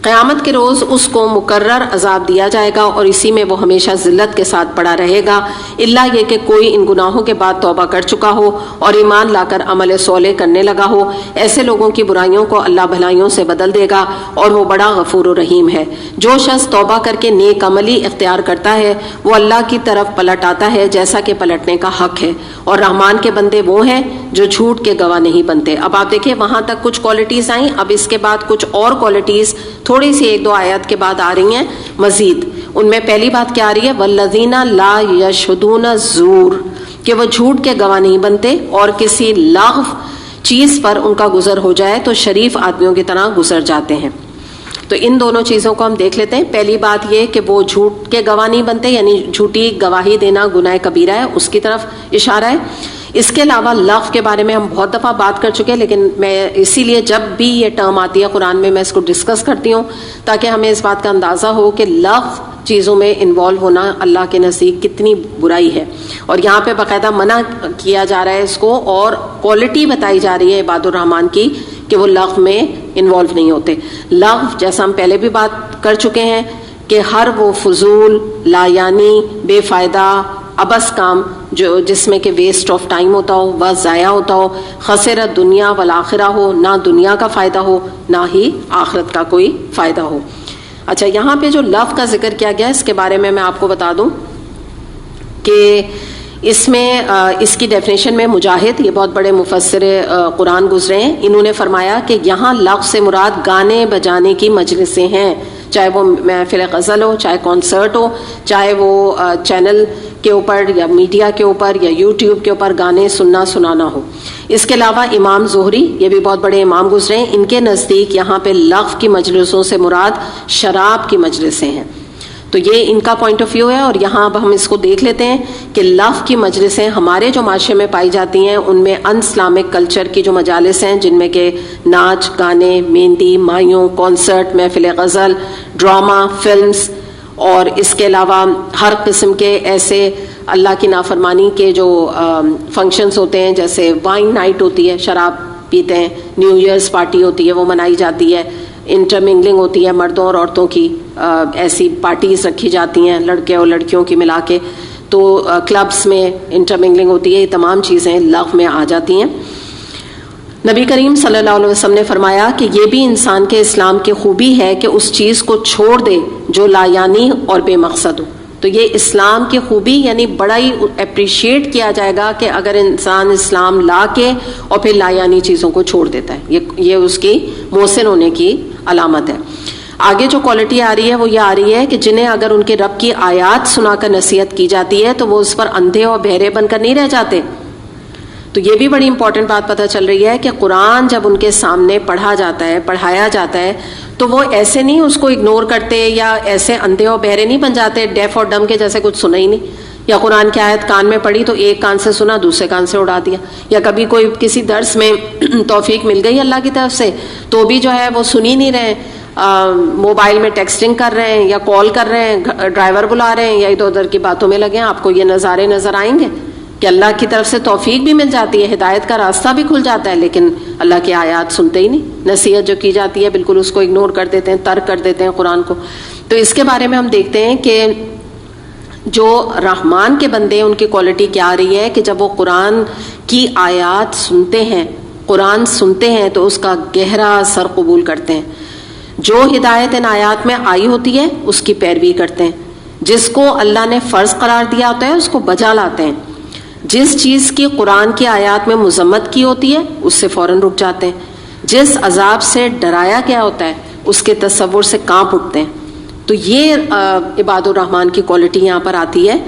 قیامت کے روز اس کو مکرر عذاب دیا جائے گا اور اسی میں وہ ہمیشہ ذلت کے ساتھ پڑا رہے گا, الا یہ کہ کوئی ان گناہوں کے بعد توبہ کر چکا ہو اور ایمان لا کر عمل صالح کرنے لگا ہو. ایسے لوگوں کی برائیوں کو اللہ بھلائیوں سے بدل دے گا اور وہ بڑا غفور و رحیم ہے. جو شخص توبہ کر کے نیک عملی اختیار کرتا ہے وہ اللہ کی طرف پلٹ آتا ہے جیسا کہ پلٹنے کا حق ہے, اور رحمان کے بندے وہ ہیں جو جھوٹ کے گواہ نہیں بنتے. اب آپ دیکھیں وہاں تک کچھ کوالٹیز آئیں, اب اس کے بعد کچھ اور کوالٹیز تھوڑی سی 1-2 آیات کے بعد آ رہی ہیں مزید. ان میں پہلی بات کیا آ رہی ہے, والذین لا یشہدون الزور, کہ وہ جھوٹ کے گواہ نہیں بنتے اور کسی لغو چیز پر ان کا گزر ہو جائے تو شریف آدمیوں کی طرح گزر جاتے ہیں. تو ان دونوں چیزوں کو ہم دیکھ لیتے ہیں. پہلی بات یہ کہ وہ جھوٹ کے گواہ نہیں بنتے, یعنی جھوٹی گواہی دینا گناہ کبیرہ ہے, اس کی طرف اشارہ ہے. اس کے علاوہ لغو کے بارے میں ہم بہت دفعہ بات کر چکے ہیں، لیکن میں اسی لیے جب بھی یہ ٹرم آتی ہے قرآن میں اس کو ڈسکس کرتی ہوں تاکہ ہمیں اس بات کا اندازہ ہو کہ لغو چیزوں میں انوالو ہونا اللہ کے نزدیک کتنی برائی ہے. اور یہاں پہ باقاعدہ منع کیا جا رہا ہے اس کو، اور کوالٹی بتائی جا رہی ہے عباد الرحمان کی کہ وہ لغو میں انوالو نہیں ہوتے. لغو جیسا ہم پہلے بھی بات کر چکے ہیں کہ ہر وہ فضول، لا یعنی، بے فائدہ، ابس کام جس میں کہ ویسٹ آف ٹائم ہوتا ہو، وقت ضائع ہوتا ہو، خسرت دنیا والآخرہ ہو، نہ دنیا کا فائدہ ہو نہ ہی آخرت کا کوئی فائدہ ہو. اچھا، یہاں پہ جو لغو کا ذکر کیا گیا اس کے بارے میں آپ کو بتا دوں کہ اس میں اس کی ڈیفینیشن میں مجاہد، یہ بہت بڑے مفسر قرآن گزرے ہیں، انہوں نے فرمایا کہ یہاں لغو سے مراد گانے بجانے کی مجلسیں ہیں، چاہے وہ محفل غزل ہو، چاہے کانسرٹ ہو، چاہے وہ چینل کے اوپر یا میڈیا کے اوپر یا یوٹیوب کے اوپر گانے سنانا ہو. اس کے علاوہ امام زہری، یہ بھی بہت بڑے امام گزرے ہیں، ان کے نزدیک یہاں پہ لغو کی مجلسوں سے مراد شراب کی مجلسیں ہیں. تو یہ ان کا پوائنٹ آف ویو ہے. اور یہاں اب ہم اس کو دیکھ لیتے ہیں کہ لغو کی مجلسیں ہمارے جو معاشرے میں پائی جاتی ہیں ان میں ان اسلامک کلچر کی جو مجالس ہیں، جن میں کہ ناچ گانے، مہندی، مایوں، کانسرٹ، محفل غزل، ڈرامہ، فلمز، اور اس کے علاوہ ہر قسم کے ایسے اللہ کی نافرمانی کے جو فنکشنز ہوتے ہیں، جیسے وائن نائٹ ہوتی ہے، شراب پیتے ہیں، نیو ایئرز پارٹی ہوتی ہے وہ منائی جاتی ہے، انٹرمنگلنگ ہوتی ہے مردوں اور عورتوں کی، ایسی پارٹیز رکھی جاتی ہیں لڑکے اور لڑکیوں کی ملا کے، تو کلبس میں انٹرمنگلنگ ہوتی ہے. یہ تمام چیزیں لغو میں آ جاتی ہیں. نبی کریم صلی اللہ علیہ وسلم نے فرمایا کہ یہ بھی انسان کے اسلام کی خوبی ہے کہ اس چیز کو چھوڑ دے جو لا یعنی اور بے مقصد ہو. تو یہ اسلام کی خوبی، یعنی بڑا ہی اپریشیٹ کیا جائے گا کہ اگر انسان اسلام لا کے اور پھر لا یعنی چیزوں کو چھوڑ دیتا ہے، یہ اس کی محسن ہونے کی علامت ہے. آگے جو کوالٹی آ رہی ہے وہ یہ آ رہی ہے کہ جنہیں اگر ان کے رب کی آیات سنا کر نصیحت کی جاتی ہے تو وہ اس پر اندھے اور بہرے بن کر نہیں رہ جاتے. تو یہ بھی بڑی امپورٹنٹ بات پتہ چل رہی ہے کہ قرآن جب ان کے سامنے پڑھا جاتا ہے، پڑھایا جاتا ہے، تو وہ ایسے نہیں اس کو اگنور کرتے یا ایسے اندھے اور بہرے نہیں بن جاتے، ڈیف اور ڈم کے جیسے کچھ سنا ہی نہیں، یا قرآن کی آیت کان میں پڑھی تو ایک کان سے سنا دوسرے کان سے اڑا دیا، یا کبھی کوئی کسی درس میں توفیق مل گئی اللہ کی طرف سے تو بھی جو ہے وہ سن ہی نہیں رہے، موبائل میں ٹیکسٹنگ کر رہے ہیں یا کال کر رہے ہیں، ڈرائیور بلا رہے ہیں یا ادھر ادھر کی باتوں میں لگے ہیں. آپ کو یہ نظارے نظر آئیں گے کہ اللہ کی طرف سے توفیق بھی مل جاتی ہے، ہدایت کا راستہ بھی کھل جاتا ہے، لیکن اللہ کی آیات سنتے ہی نہیں، نصیحت جو کی جاتی ہے بالکل اس کو اگنور کر دیتے ہیں، ترک کر دیتے ہیں قرآن کو. تو اس کے بارے میں ہم دیکھتے ہیں کہ جو رحمان کے بندے ہیں ان کی کوالٹی کیا آ رہی ہے کہ جب وہ قرآن کی آیات سنتے ہیں، قرآن سنتے ہیں تو اس کا گہرا اثر قبول کرتے ہیں. جو ہدایت ان آیات میں آئی ہوتی ہے اس کی پیروی کرتے ہیں، جس کو اللہ نے فرض قرار دیا ہوتا ہے اس کو بجا لاتے ہیں، جس چیز کی قرآن کی آیات میں مذمت کی ہوتی ہے اس سے فوراً رک جاتے ہیں، جس عذاب سے ڈرایا گیا ہوتا ہے اس کے تصور سے کانپ اٹھتے ہیں. تو یہ عباد الرحمان کی کوالٹی یہاں پر آتی ہے.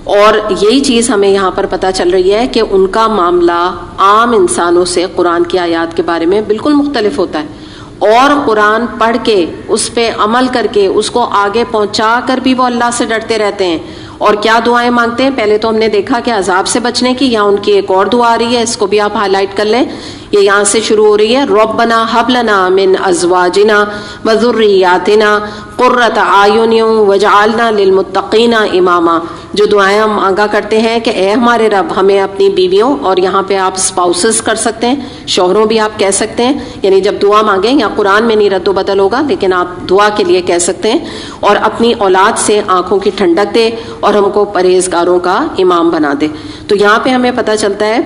اور یہی چیز ہمیں یہاں پر پتہ چل رہی ہے کہ ان کا معاملہ عام انسانوں سے قرآن کی آیات کے بارے میں بالکل مختلف ہوتا ہے، اور قرآن پڑھ کے اس پہ عمل کر کے اس کو آگے پہنچا کر بھی وہ اللہ سے ڈرتے رہتے ہیں. اور کیا دعائیں مانگتے ہیں؟ پہلے تو ہم نے دیکھا کہ عذاب سے بچنے کی، یہاں ان کی ایک اور دعا آ رہی ہے، اس کو بھی آپ ہائی لائٹ کر لیں. یہ یہاں سے شروع ہو رہی ہے، ربنا ہب لنا من ازواجنا وذریاتنا قرۃ اعین واجعلنا للمتقین اماما. جو دعائیں ہم مانگا کرتے ہیں کہ اے ہمارے رب ہمیں اپنی بیویوں، اور یہاں پہ آپ اسپاؤسز کر سکتے ہیں، شوہروں بھی آپ کہہ سکتے ہیں، یعنی جب دعا مانگیں یا قرآن میں نہیں رد و بدل ہوگا لیکن آپ دعا کے لیے کہہ سکتے ہیں، اور اپنی اولاد سے آنکھوں کی ٹھنڈک دے اور ہم کو پرہیزگاروں کا امام بنا دے. تو یہاں پہ ہمیں پتہ چلتا ہے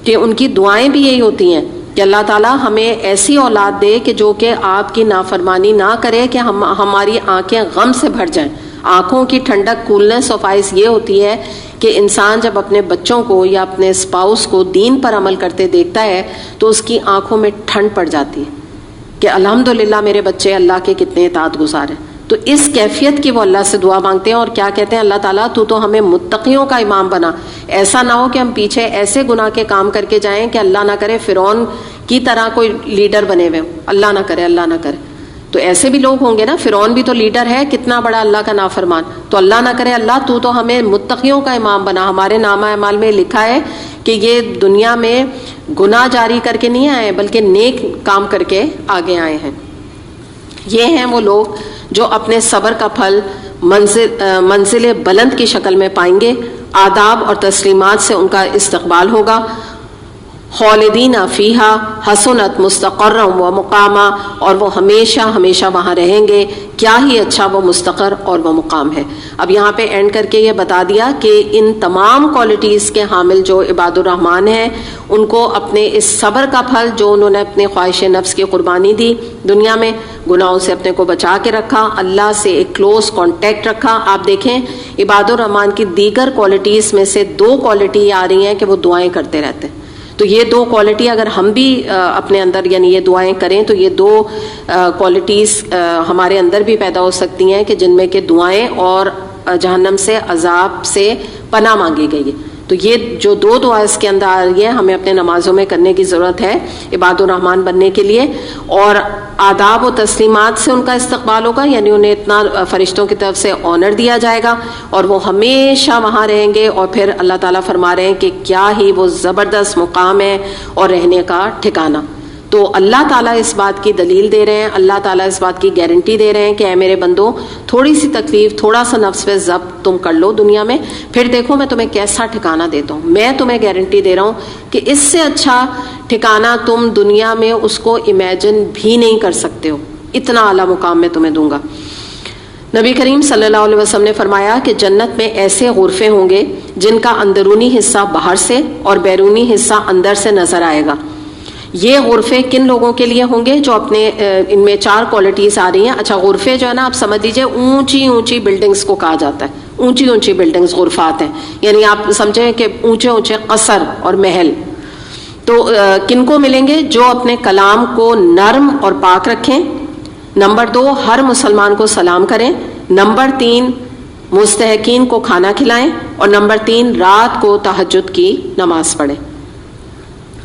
کہ ان کی دعائیں بھی یہی ہوتی ہیں کہ اللہ تعالیٰ ہمیں ایسی اولاد دے کہ جو کہ آپ کی نافرمانی نہ کرے، کہ ہماری آنکھیں غم سے بھر جائیں. آنکھوں کی ٹھنڈک، کولنس آف آئز یہ ہوتی ہے کہ انسان جب اپنے بچوں کو یا اپنے اسپاؤس کو دین پر عمل کرتے دیکھتا ہے تو اس کی آنکھوں میں ٹھنڈ پڑ جاتی ہے کہ الحمدللہ میرے بچے اللہ کے کتنے اطاعت گزار ہیں. تو اس کیفیت کی وہ اللہ سے دعا مانگتے ہیں، اور کیا کہتے ہیں؟ اللہ تعالیٰ تو ہمیں متقیوں کا امام بنا. ایسا نہ ہو کہ ہم پیچھے ایسے گناہ کے کام کر کے جائیں کہ اللہ نہ کرے فرعون کی طرح کوئی لیڈر بنے ہوئے ہوں، اللہ نہ کرے، اللہ نہ کرے. تو ایسے بھی لوگ ہوں گے نا. فرعون بھی تو لیڈر ہے, کتنا بڑا اللہ کا نافرمان. تو اللہ نہ کرے اللہ تو ہمیں متقیوں کا امام بنا. ہمارے نامہ اعمال میں لکھا ہے کہ یہ دنیا میں گناہ جاری کر کے نہیں آئے بلکہ نیک کام کر کے آگے آئے ہیں. یہ ہیں وہ لوگ جو اپنے صبر کا پھل منزل بلند کی شکل میں پائیں گے. آداب اور تسلیمات سے ان کا استقبال ہوگا. خالدین فیہا حسنت مستقرا و مقاما, اور وہ ہمیشہ ہمیشہ وہاں رہیں گے. کیا ہی اچھا وہ مستقر اور وہ مقام ہے. اب یہاں پہ اینڈ کر کے یہ بتا دیا کہ ان تمام کوالٹیز کے حامل جو عباد الرحمن ہیں ان کو اپنے اس صبر کا پھل جو انہوں نے اپنے خواہش نفس کی قربانی دی, دنیا میں گناہوں سے اپنے کو بچا کے رکھا, اللہ سے ایک کلوز کانٹیکٹ رکھا. آپ دیکھیں عباد الرحمن کی دیگر کوالٹیز میں سے 2 کوالٹی آ رہی ہیں کہ وہ دعائیں کرتے رہتے ہیں. تو یہ 2 کوالٹی اگر ہم بھی اپنے اندر یعنی یہ دعائیں کریں تو یہ 2 کوالٹیز ہمارے اندر بھی پیدا ہو سکتی ہیں کہ جن میں کہ دعائیں اور جہنم سے عذاب سے پناہ مانگی گئی ہے. تو یہ جو 2 دعا اس کے اندر آ رہی ہے ہمیں اپنے نمازوں میں کرنے کی ضرورت ہے عباد الرحمن بننے کے لیے. اور آداب و تسلیمات سے ان کا استقبال ہوگا, یعنی انہیں اتنا فرشتوں کی طرف سے آنر دیا جائے گا اور وہ ہمیشہ وہاں رہیں گے. اور پھر اللہ تعالیٰ فرما رہے ہیں کہ کیا ہی وہ زبردست مقام ہے اور رہنے کا ٹھکانہ. تو اللہ تعالیٰ اس بات کی دلیل دے رہے ہیں, اللہ تعالیٰ اس بات کی گارنٹی دے رہے ہیں کہ اے میرے بندو تھوڑی سی تکلیف, تھوڑا سا نفس پہ ضبط تم کر لو دنیا میں, پھر دیکھو میں تمہیں کیسا ٹھکانہ دیتا ہوں. میں تمہیں گارنٹی دے رہا ہوں کہ اس سے اچھا ٹھکانہ تم دنیا میں اس کو امیجن بھی نہیں کر سکتے ہو. اتنا اعلیٰ مقام میں تمہیں دوں گا. نبی کریم صلی اللہ علیہ وسلم نے فرمایا کہ جنت میں ایسے غرفے ہوں گے جن کا اندرونی حصہ باہر سے اور بیرونی حصہ اندر سے نظر آئے گا. یہ غرفے کن لوگوں کے لیے ہوں گے جو اپنے ان میں 4 کوالٹیز آ رہی ہیں. اچھا غرفے جو ہے نا آپ سمجھ لیجیے اونچی اونچی بلڈنگز کو کہا جاتا ہے. اونچی اونچی بلڈنگز غرفات ہیں, یعنی آپ سمجھیں کہ اونچے اونچے قصر اور محل. تو کن کو ملیں گے؟ جو اپنے کلام کو نرم اور پاک رکھیں. نمبر 2 ہر مسلمان کو سلام کریں. نمبر 3 مستحقین کو کھانا کھلائیں. اور نمبر 3 رات کو تہجد کی نماز پڑھیں.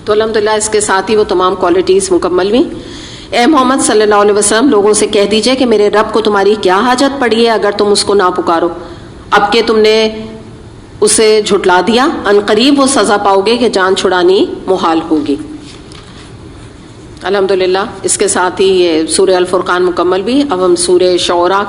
تو الحمدللہ اس کے ساتھ ہی وہ تمام کوالٹیز مکمل ہوئی. اے محمد صلی اللہ علیہ وسلم لوگوں سے کہہ دیجئے کہ میرے رب کو تمہاری کیا حاجت پڑی ہے اگر تم اس کو نہ پکارو, اب کہ تم نے اسے جھٹلا دیا. ان قریب وہ سزا پاؤ گے کہ جان چھڑانی محال ہوگی. الحمدللہ اس کے ساتھ ہی یہ سورہ الفرقان مکمل بھی. اب ہم سورہ شعراء